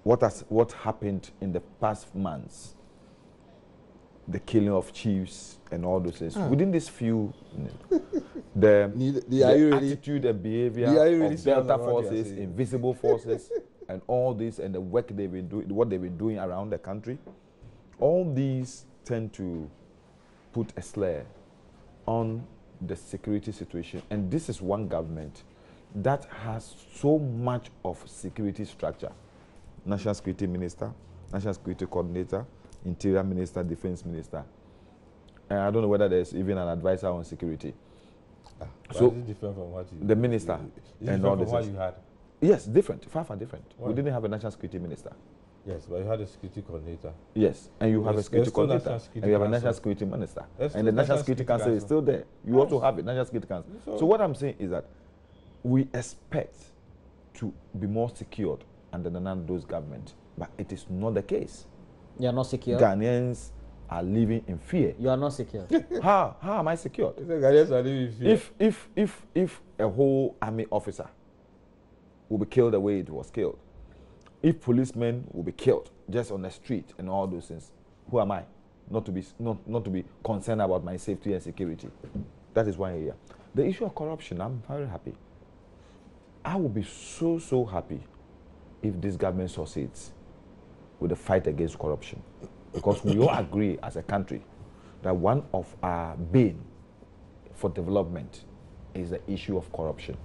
What happened in the past months, the killing of chiefs and all those things. Within this few, the attitude and behavior of Delta forces, invisible forces, and all this, and the work they've been doing, what they've been doing around the country, all these tend to put a slur on the security situation. And this is one government that has so much of security structure. National Security Minister, National Security Coordinator, Interior Minister, Defense Minister. And I don't know whether there's even an advisor on security. So is it different from what you... The minister. Is it different from what you had? Yes, different. Far different. Why? We didn't have a National Security Minister. Yes, but you had a security coordinator. Yes, and you have a security coordinator, and you have a Council. National Security Minister. There's And the still National Security Council is still there. You also have a National Security Council. So what I'm saying is that we expect to be more secured under the Nando's government, but it is not the case. You are not secure? Ghanaians are living in fear. You are not secure. How am I secured? Ghanaians are living in fear. If a whole army officer will be killed the way it was killed, if policemen will be killed just on the street and all those things, who am I not to be concerned about my safety and security? That is why I'm here. The issue of corruption, I'm very happy. I will be so happy if this government succeeds with the fight against corruption, because we all agree as a country that one of our bane for development is the issue of corruption.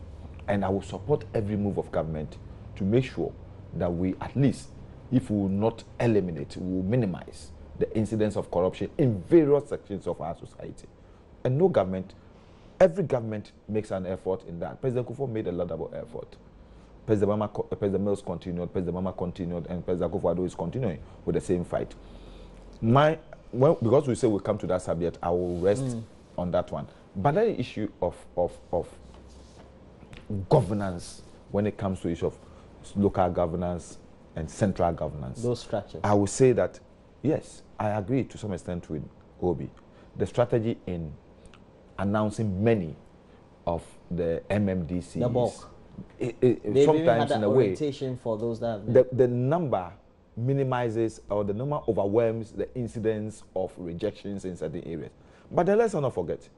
And I will support every move of government to make sure that we, at least, if we will not eliminate, we will minimize the incidence of corruption in various sections of our society. and no government, every government makes an effort in that. President Kufuor made a laudable effort. President Mills continued, President Mama continued, and President Kufuor is continuing with the same fight. Because we say we come to that subject, I will rest on that one. But the issue of governance, when it comes to the issue of local governance and central governance, those structures, I will say that yes, I agree to some extent with Obi. The strategy in announcing many of the MMDCs, the bulk, sometimes in a way, for those that the number minimizes or the number overwhelms the incidence of rejections in certain areas. But then let's not forget,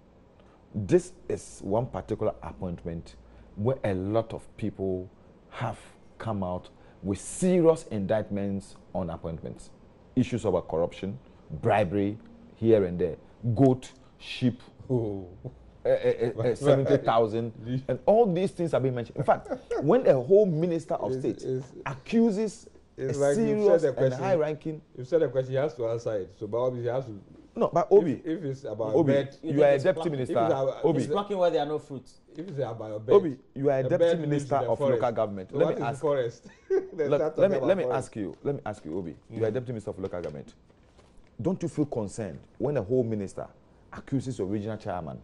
this is one particular appointment where a lot of people have come out with serious indictments on appointments. Issues about corruption, bribery, here and there, goat, sheep, 70,000, and all these things have been mentioned. In fact, when a whole minister of state accuses a like serious and high-ranking, you said a question, he has to answer it. So, but he has to. No, but Obi, if it's about Obi, bed, you are a deputy minister. Obi, it's plucking where there are no fruits. If it's about a bed, Obi, you are a deputy minister of local government. So let me ask. Forest? let me ask you, Obi. You are a deputy minister of local government. Don't you feel concerned when a whole minister accuses your regional chairman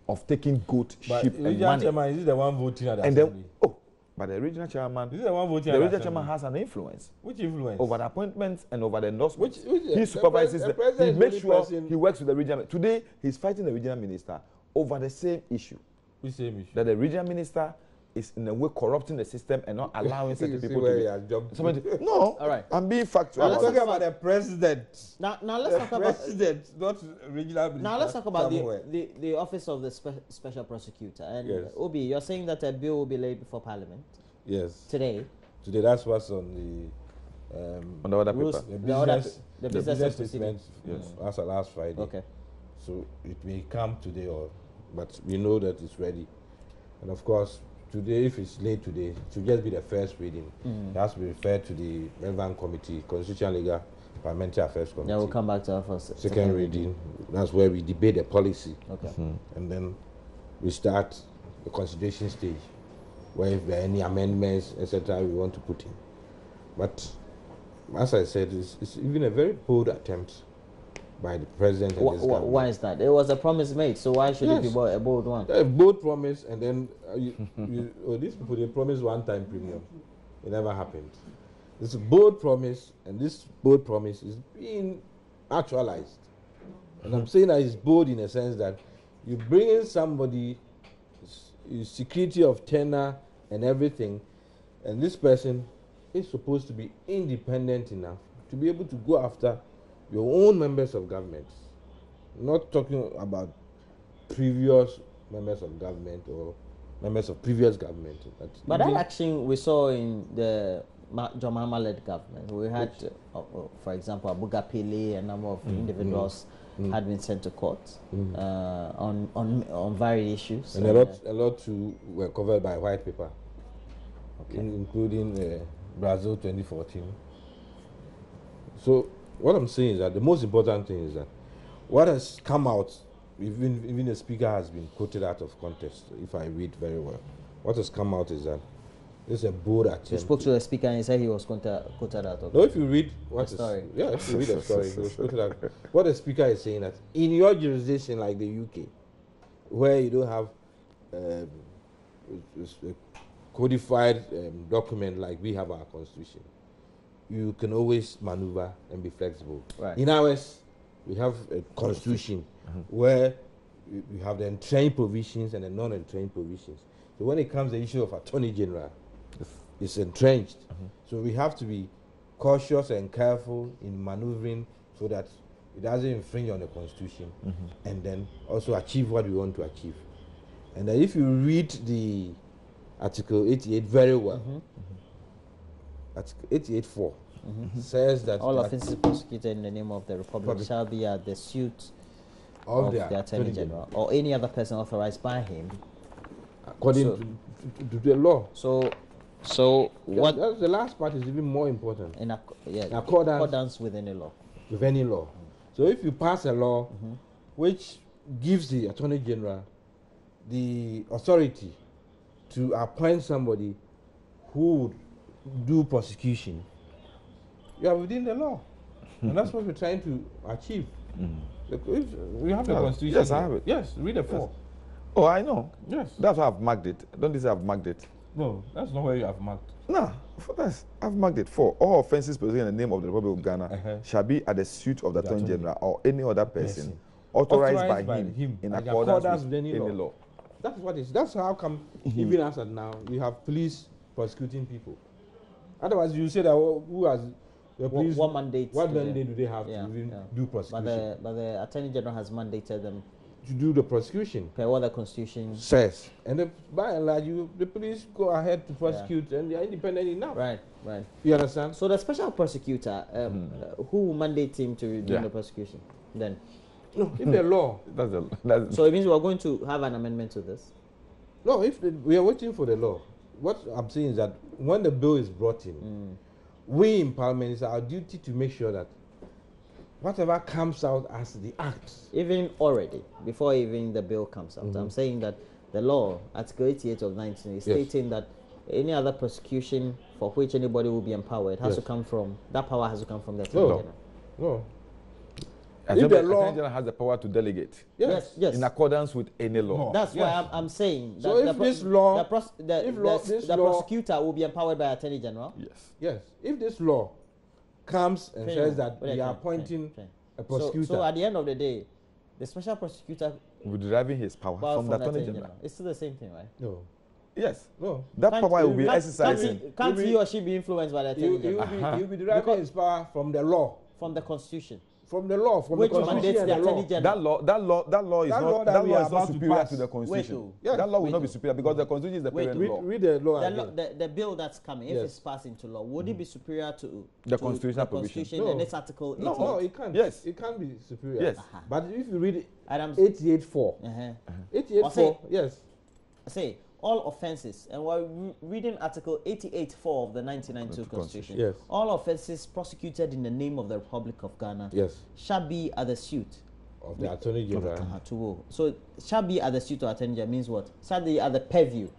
of taking goat, sheep, and money? Chairman, is the one voting at the and assembly? then, but the regional chairman, is the one voting the at regional chairman has an influence. Which influence? Over the appointments and over the endorsements. He supervises the he makes sure he works with the regional. Today, he's fighting the regional minister over the same issue. Which same issue? That the regional minister is in a way corrupting the system and not allowing certain people to. No, all right. I'm being factual. I'm talking about the president. Now let's talk about president, not regional minister. Now let's talk about the office of the special prosecutor. And yes. Obi, you're saying that a bill will be laid before Parliament. Yes. Today. That's what's on the on the other paper. The business statement. Yes. That's last Friday. Okay. So it may come today, but we know that it's ready. And of course, today, if it's late today, it should just be the first reading. It has to be referred to the relevant committee, Constitutional, Legal, Parliamentary Affairs Committee. Yeah, we'll come back to our first. Second reading. That's where we debate the policy. Okay. And then we start the consideration stage, where if there are any amendments, etc., we want to put in. But as I said, it's even a very bold attempt by the president and this government. Why is that? It was a promise made, so why should it be a bold one? A bold promise, and then these people, they promise one-time premium. It never happened. It's a bold promise, and this bold promise is being actualized. And I'm saying that it's bold in a sense that you bring in somebody, security of tenure and everything, and this person is supposed to be independent enough to be able to go after your own members of government. Not talking about previous members of government or members of previous government. But that action we saw in the John Mahama-led government. We had, for example, Abuga Pele, a number of individuals had been sent to court on various issues. And a lot too were covered by white paper, including Brazil 2014. So what I'm saying is that the most important thing is that what has come out, even the speaker has been quoted out of context, if I read very well. What has come out is that it's a bold attempt. You spoke to the speaker and he said he was quoted out of No, if you read what story. If you read the story, he was quoted out. What the speaker is saying that in your jurisdiction like the UK, where you don't have a codified document like we have our constitution, you can always maneuver and be flexible. Right. In ours, we have a constitution where you have the entrenched provisions and the non-entrenched provisions. So when it comes to the issue of Attorney General, it's entrenched. So we have to be cautious and careful in maneuvering so that it doesn't infringe on the constitution and then also achieve what we want to achieve. And if you read the Article 88 very well, Article 88.4 says that all offences prosecuted in the name of the Republic shall be at the suit of the Attorney General or any other person authorized by him, according to the law. So what? That's the last part is even more important. In accordance with any law. With any law. So if you pass a law which gives the Attorney General the authority to appoint somebody who would do prosecution, you are within the law. And that's what we're trying to achieve. We have the Constitution. Yes, I have it. Yes, read the 4. Oh, I know. Yes. That's why I've marked it. Don't you say I've marked it? No, that's not where you have marked. No, I've marked it. 4. All offences proceeding in the name of the Republic of Ghana shall be at the suit of the Attorney General or any other person authorized by him in accordance with any law. That's what it is. That's how come even as of now we have police prosecuting people. Otherwise, you say that who has the police? What mandate? What mandate do they have to even do prosecution? But the Attorney General has mandated them to do the prosecution. Per what the Constitution says. And by and large, the police go ahead to prosecute, and they are independent enough. Right. You understand? So the special prosecutor, who mandates him to do the prosecution? Then. No, if the law. So it means we are going to have an amendment to this? No, we are waiting for the law. What I'm saying is that when the bill is brought in, we in Parliament, it's our duty to make sure that whatever comes out as the act. Even already, before even the bill comes out, I'm saying that the law, Article 88 of 19, is stating that any other prosecution for which anybody will be empowered has to come from, that power has to come from the Attorney General. No. If the law has the power to delegate, yes, in accordance with any law. That's why I'm saying that so if this law, the prosecutor will be empowered by Attorney General. Yes. If this law comes and says that we are appointing a prosecutor, so at the end of the day, the special prosecutor will deriving his power from the Attorney General. It's still the same thing, right? No. Yes. No. That power will be exercising. Can't he or she be influenced by the Attorney General? He will be deriving his power from the law, from the Constitution. From the law, from which the Constitution mandates the Attorney General. That law is not superior to the Constitution. That law will not be superior because the Constitution is the parent law. Read the law. The bill that's coming, if it's passed into law, would it be superior to the constitutional provision? And its Article 88? No, it can't. Yes, it can't be superior. Yes, but if you read 88.4, 88.4, yes. Say all offences, and we're reading Article 88.4 of the 1992 Constitution. Yes. All offences prosecuted in the name of the Republic of Ghana shall be at the suit of the Attorney General. So shall be at the suit of Attorney General means what? Shall be at the purview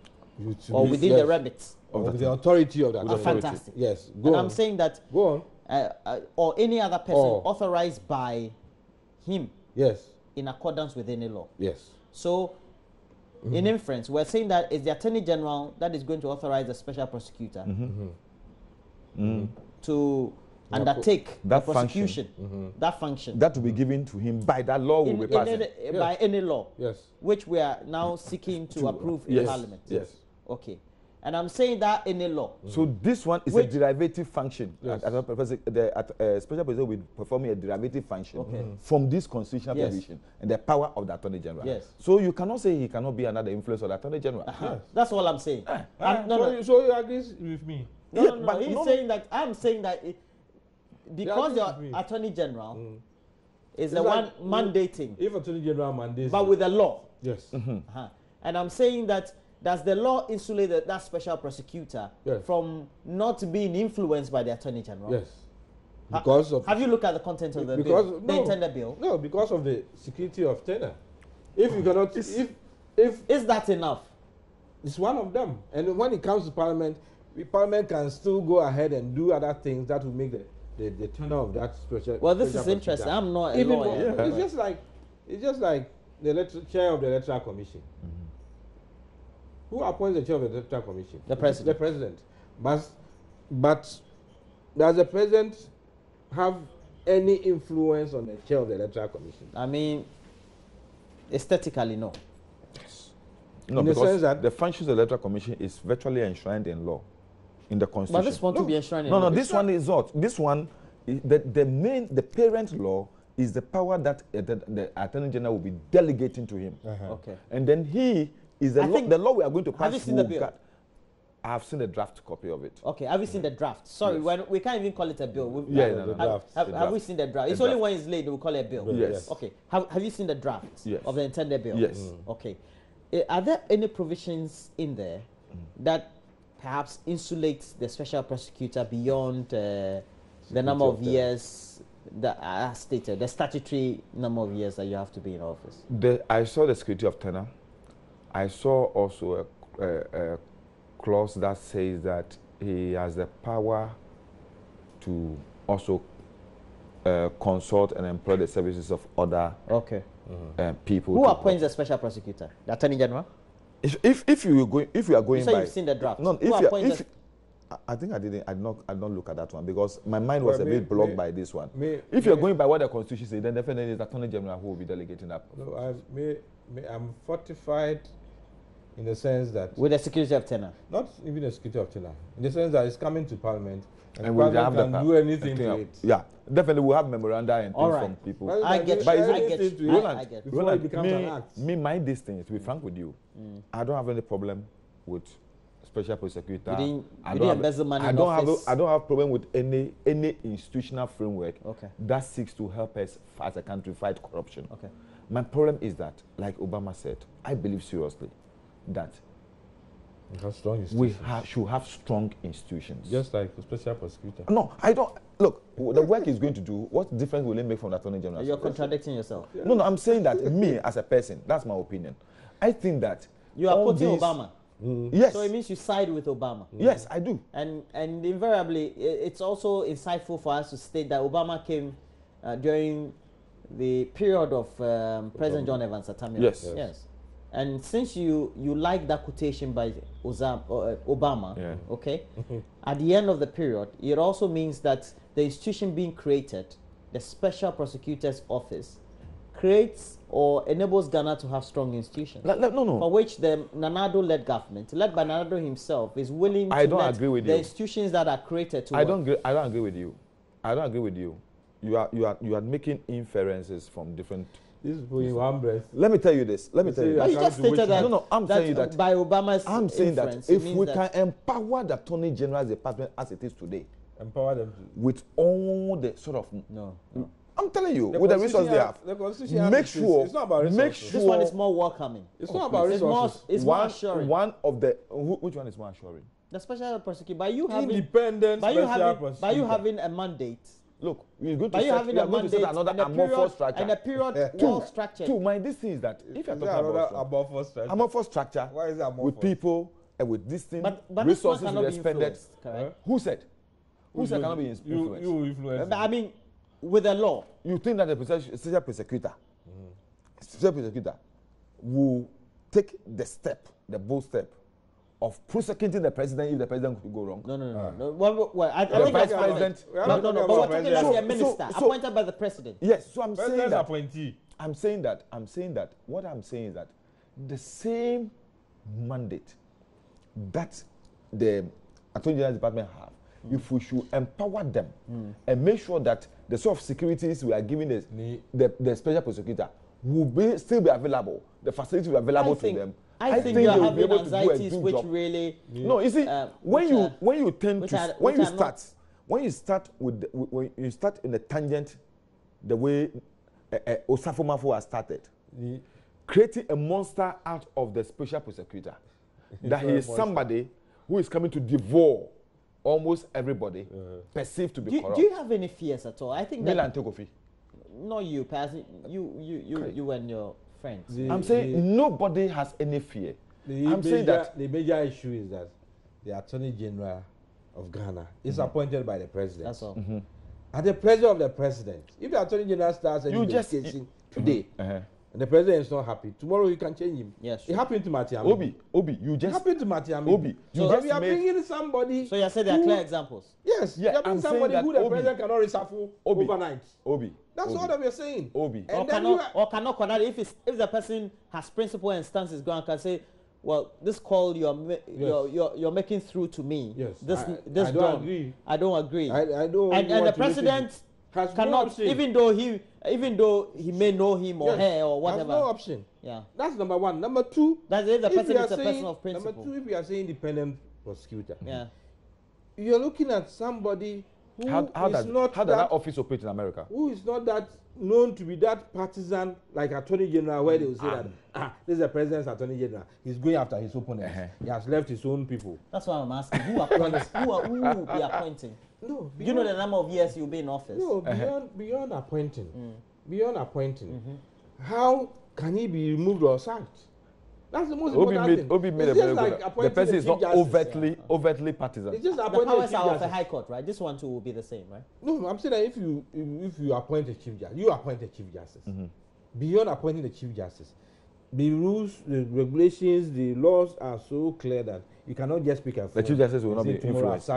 or within the remit of the authority of the Attorney General. Fantastic. Yes. Go on. I'm saying that. Go on. Or any other person authorized by him. Yes. In accordance with any law. Yes. So. In inference, we're saying that it's the Attorney General that is going to authorize the special prosecutor to undertake that prosecution, that function. That will be given to him by that law will be passed. By any law, which we are now seeking to approve in Parliament. Yes. Okay. And I'm saying that any law. So this one is a derivative function. Yes. The special president will be performing a derivative function from this constitutional provision and the power of the Attorney General. Yes. So you cannot say he cannot be under the influence of the Attorney General. Yes. That's all I'm saying. So you agree with me? No. He's saying that I'm saying that because the Attorney General is the one mandating. If Attorney General mandates, but with the law. Yes. And I'm saying that. Does the law insulate that special prosecutor from not being influenced by the Attorney General? Yes. Because of. Have you looked at the content of the bill? The intended bill? No, because of the security of tenure. If you cannot, if is that enough? It's one of them. And when it comes to Parliament, Parliament can still go ahead and do other things that will make the tenure of that special. Well, this is interesting. I'm not a lawyer. It's just like the chair of the Electoral Commission. Who appoints the chair of the Electoral Commission? The President. The President. But does the President have any influence on the chair of the Electoral Commission? I mean, aesthetically, no. Yes. No, because the sense that the functions of the Electoral Commission is virtually enshrined in law, in the Constitution. But this one to be enshrined in law. No, this one is not. This one, the parent law is the power that the Attorney General will be delegating to him. Okay. And then he is the law we are going to pass. Have you seen the bill? I have seen the draft copy of it. Okay, have you seen the draft? Sorry, we can't even call it a bill. Have we seen the draft? It's only when it's late we call it a bill. Yes. Okay. Have you seen the draft of the intended bill? Yes. Okay. Are there any provisions in there that perhaps insulates the special prosecutor beyond the number of years as stated, the statutory number of years that you have to be in office? I saw the security of tenure. I saw also a clause that says that he has the power to also consult and employ the services of other people. Who appoints the special prosecutor? The Attorney General? If you are going so by, you've seen the draft. No, I think I did not look at that one because my mind was a bit blocked by this one. If you're going by what the Constitution says, then definitely it's the Attorney General who will be delegating that. No, I'm fortified in the sense that with the security of tenure, not even the security of tenure, in the sense that it's coming to Parliament and we'll have can do anything to it. Yeah, definitely we'll have memoranda and things from people. I get it. Before it becomes an act. My distance, to be frank with you, I don't have any problem with special prosecutor. I don't have problem with any institutional framework that seeks to help us as a country fight corruption. Okay. My problem is that, like Obama said, I believe seriously that we should have strong institutions. Just like a special prosecutor. No, I don't. Look, the work he's going to do, what difference will it make from the Attorney General? You're contradicting yourself. Yeah. No, I'm saying that me as a person, that's my opinion. I think that you are putting Obama. Yes. So it means you side with Obama. Yes, I do. And invariably, it's also insightful for us to state that Obama came during the period of President John Evans Atamila. Yes. And since you like that quotation by Obama, okay, at the end of the period, it also means that the institution being created, the Special Prosecutor's Office, creates or enables Ghana to have strong institutions. No. For which the Nanado-led government, led by Nanado himself, is willing to let the institutions that are created to work. I don't agree with you. I don't agree with you. You are making inferences from different. This is for one breath. Let me tell you this. Let me tell you. But you just stated that. No, I'm saying that by Obama's I'm saying that if we can empower the Attorney General's department as it is today, empower them with all the sort of I'm telling you, with the resources they have. The Constitution make sure. It's not about resources. This one is more welcoming. It's not about resources. It's more assuring. One of the which one is more assuring? The special prosecutor. By you having independent by you having a mandate. Look, we're going to set another amorphous structure. And a period well structured. My this thing is that if you're talking about amorphous structure, why is that amorphous? With people and with this thing, but resources will be expended. Who said? Who said cannot be influenced? You influence. I mean, with the law. You think that the special prosecutor will take the bold step of prosecuting the president if the president could go wrong? No. Well, I think that's president. No. But we're talking about a minister appointed by the president. Yes, so I'm saying that. Appointee. I'm saying that. What I'm saying is that the same mandate that the Attorney General Department have, if we should empower them and make sure that the sort of securities we are giving the special prosecutor will still be available, the facilities will be available to them. I think you're having anxieties which really. No, you see, when you start in the tangent, the way Osafo Mafo has started, creating a monster out of the special prosecutor, that he is somebody who is coming to devour almost everybody perceived to be corrupt. Do you have any fears at all? I think that. Milan Tekofi. Not you, personally. You and your friends. I'm saying nobody has any fear. I'm saying that the major issue is that the Attorney General of Ghana is appointed by the president. That's all. At the pleasure of the president. If the Attorney General starts any investigation today, and the president is not happy, tomorrow you can change him. Yes. It happened to Matiami. Obi, you just happened to Matiami. Obi, so we are bringing somebody. So you said there are clear examples. Yes. Yeah, you are bringing somebody who the president cannot reshuffle overnight. Obi. That's all that we are saying. Obi. Or cannot connect if the person has principle and stance his ground, can say, well, this call you're making through to me. Yes. This I don't agree. I don't agree. I don't. And the president cannot, even though he may know him or her or whatever. Has no option. Yeah. That's number one. Number two. That's if the person is a person of principle. Number two, if we are saying independent prosecutor. Yeah. You're looking at somebody How does that office operate in America? Who is not that known to be that partisan like Attorney General, where they will say that this is the president's Attorney General. He's going after his opponents. He has left his own people. That's why I'm asking. Who appoints? who will be appointing? No. Do you know the number of years you'll be in office? No, beyond appointing. Beyond appointing. How can he be removed or sacked? That's the most important thing. Obi made the person is not overtly partisan. It's just the powers are of the High Court, right? This one too will be the same, right? No, I'm saying that if you appoint a chief justice, you appoint a chief justice. Beyond appointing the chief justice, the rules, the regulations, the laws are so clear that you cannot just pick a. The chief justice will not be influenced.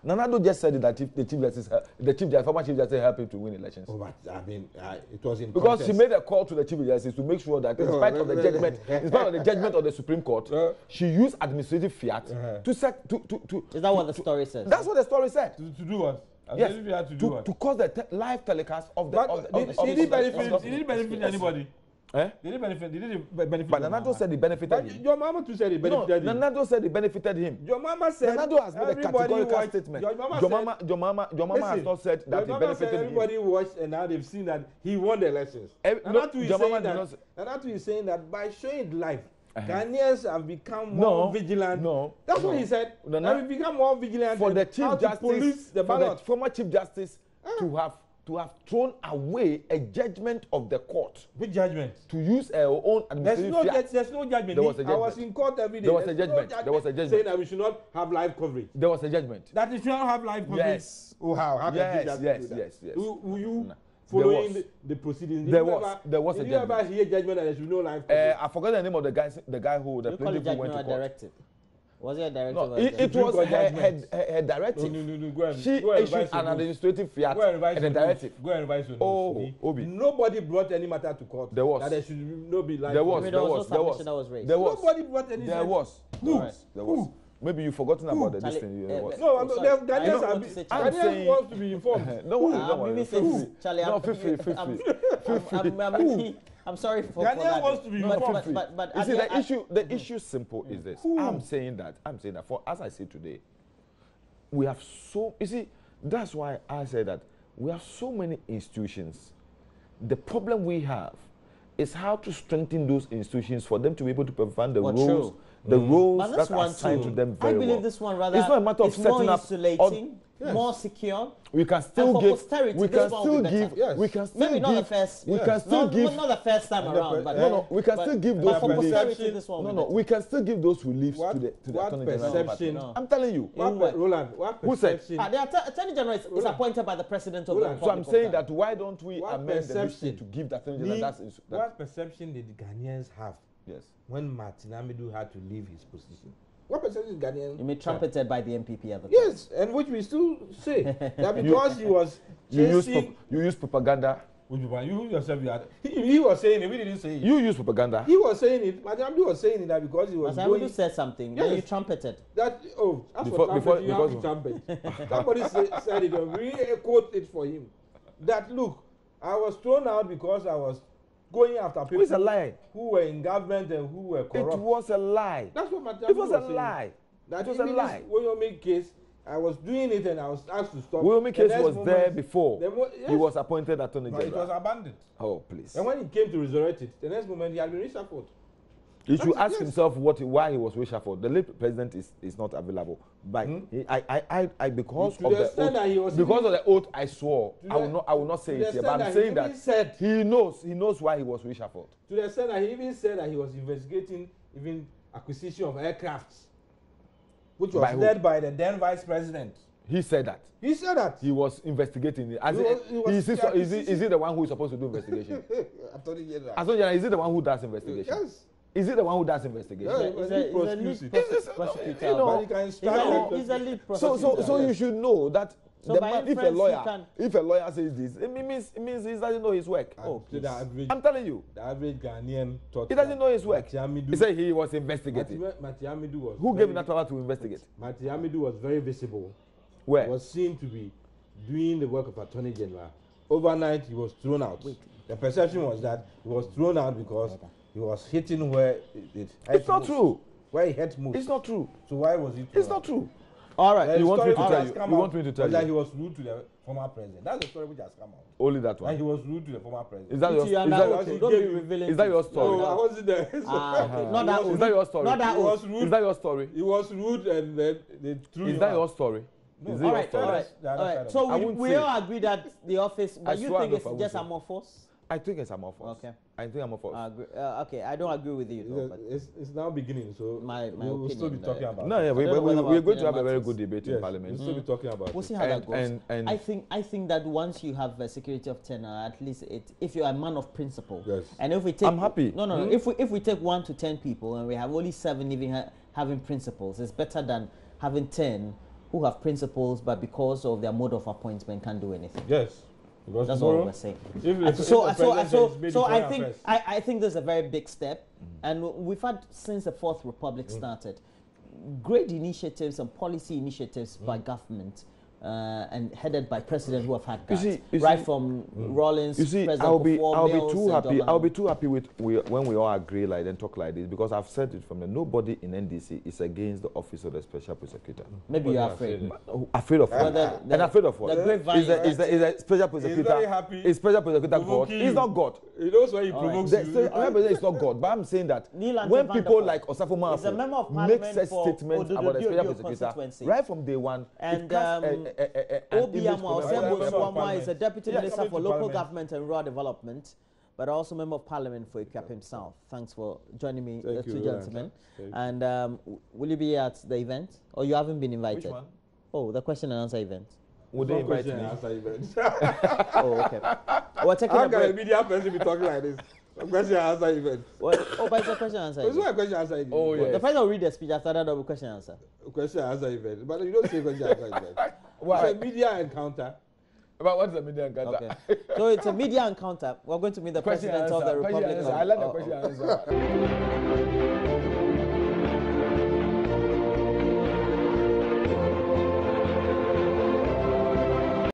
Nanado just said that if the former chief justice helped him to win elections. Oh, but I mean, it was in because contest. she made a call to the chief justice to make sure that in spite of the judgment, of the Supreme Court, she used administrative fiat to set to. Is that what the story says? That's what the story said. To do what? Yes. To cause the live telecast of the. Did he benefit anybody? Eh? Did he benefit? But Nanado said he benefited him. Your mama too said he benefited him. Nanado said he benefited him. Your mama said Nanado has made a categorical statement. Your mama has not said that he benefited him. Everybody watched and now they've seen that he won the elections. Nanado is saying that by showing it live, Ghanaians have become more vigilant. That's what he said. Have become more vigilant for the chief justice, the former chief justice to have thrown away a judgment of the court. Which judgment? To use her own administrative. There's no judgment. There was a judgment. I was in court every day. There was a judgment. There was a judgment saying that we should not have live coverage. There was a judgment. That we should not have live coverage. Yes. Oh, how? Yes. Will you following the proceedings? There was a judgment. Did you ever hear judgment that there should be no live coverage? I forgot the name of the guy who the plaintiff who went to court. Directive? Was it a directive? No, it was her directive. No, go ahead. She issued an administrative fiat and a directive. Go and revise your notes. Obi. Nobody brought any matter to court. There was. That there should not be live. There was. Nobody brought any. There was. Who? Maybe you've forgotten about the distance. No, Ghanaians wants to be informed. No, feel free. I'm sorry for Ghanaians wants to be informed. But you see, the issue simple is this. I'm saying that for as I say today, we have that's why I say that we have so many institutions. The problem we have is how to strengthen those institutions for them to be able to perform the roles. The roles that are assigned to them very well. I believe this one rather. It's not a matter of setting up. Insulating, more secure. We can still give. We can still give. We can still maybe give. not the first. We can still give. Not the first time around, but no. We can still give those reliefs. No. We can still give those reliefs to the Attorney General. I'm telling you. Roland, what perception? The Attorney General is appointed by the President of the Republic. So I'm saying that why don't we amend the list to give the Attorney General that? What perception did the Ghanaians have? Yes. When Martin Amidu had to leave his position. What percentage Ghanaians? You mean trumpeted by the MPP at the time? Yes, and which we still say that because he was you use propaganda. You yourself, he was saying it. We didn't say it. You use propaganda. He was saying it. Martin Amidu was saying it that because he was. Martin Amidu said something. Yes. Then you trumpeted. That as for trumpet, you have to trumpet. Somebody said it. We quote it for him. That look, I was thrown out because I was going after people it's a lie. Who were in government and who were corrupt. It was a lie. That's what Martin It was a lie. That was a lie. When you make case, I was doing it and I was asked to stop. Wilmy case was there before. He was appointed Attorney General. It was abandoned. Oh, please. And when he came to resurrect it, the next moment he had been reshuffled. He should ask himself why he was reshuffled. The late president is not available. But because of the oath I swore, I will not say it here. But I'm saying that he knows why he was reshuffled. To the extent that he even said that he was investigating even acquisition of aircrafts, which was led by the then vice president. He said that. He said that. He was investigating it. Is he the one who is supposed to do investigation? Attorney General. Attorney General, is he the one who does investigation? Yes. Is it the one who does investigation? He's a lead prosecutor. He's a lead prosecutor. So you should know that if a lawyer says this, it means he doesn't know his work. I'm telling you. The average Ghanaian thought he doesn't know his work. He said he was investigating. Who gave him that power to investigate? Martin Amidu was very visible. Where? He was seen to be doing the work of Attorney General. Overnight, he was thrown out. The perception was that he was thrown out because he was hitting where it hurt. It's not true. Where he hurt most. It's not true. So why was he thrown It's not true. All right. You want me to Story tell has you? come You out want me to tell was that you? he was rude to the former president. That's the story which has come out. Only that That one. he was rude to the former president. Is that your? You are Is now that okay. Don't be revealing. is that your story? No, I wasn't there. Not that. Is that your story? Not that. He was rude. Is that your story? He was rude and then they threw Is him that out. your story? No. Is it All your right, story? all right, The other all side right. of So I we, won't we say. all agree that the office, but you swear think I it's won't just say. amorphous? I think it's amorphous. Okay. I think amorphous. Okay, I don't agree with you though. But It's now beginning, so My we will still be opinion, talking about No, it. yeah, I don't know whether we're going opinion to have a very matters. good debate in Yes, Parliament. we'll still be talking about we'll it. see how that goes. and I think that once you have a security of tenure, at least if you're a man of principle, Yes. and if we take, I'm happy. No. If we take 1 to 10 people and we have only 7 even having principles, it's better than having 10 who have principles but because of their mode of appointment can't do anything. Yes. Because That's tomorrow, all we're saying. if So the president says maybe I foreign think affairs. I think this is a very big step, and we've had since the Fourth Republic started, great initiatives and policy initiatives by government. And headed by presidents who have had that, right from Rawlings. You see, President I'll be Mills, too happy. Dorman. I'll be too happy with when we all agree like and talk like this, because I've said it from the nobody in NDC is against the office of the special prosecutor. Maybe you're afraid. Afraid of Well, what? And afraid of what? the grapevine Is the special prosecutor? very happy Is special prosecutor God? provoking He's you. not God. He knows when he provokes The you. special president is not God. But I'm saying that Neil Ante when van der people Poel like Osafo is a member of Maafo make parliament such for statements about the special Ododo prosecutor, constituency. right from day one, And it casts an image Obiamwa comment. Member of Osembo is a deputy Yes. minister Coming for to local Parliament. government and rural development, but also member of parliament for Ikuapem South. Thanks for joining me, Thank two you, gentlemen. Thank you. And will you be at the event, or you haven't been invited? Which one? Oh, the question and answer event. Would they invite Question me? and answer event. Oh, okay. We're taking How a can a break. media person be talking like this? A question and answer event. Oh, but it's a question and answer It's event. not a question and answer event. Oh, yeah. The president will read the speech, after that there will be question and answer. Question and answer event. But you don't say question and answer event. Why? It's a media encounter. But what's the media encounter? Okay. So it's a media encounter. We're going to meet the Question president of the answer. Question Republic answer. of... I like the of- question answer.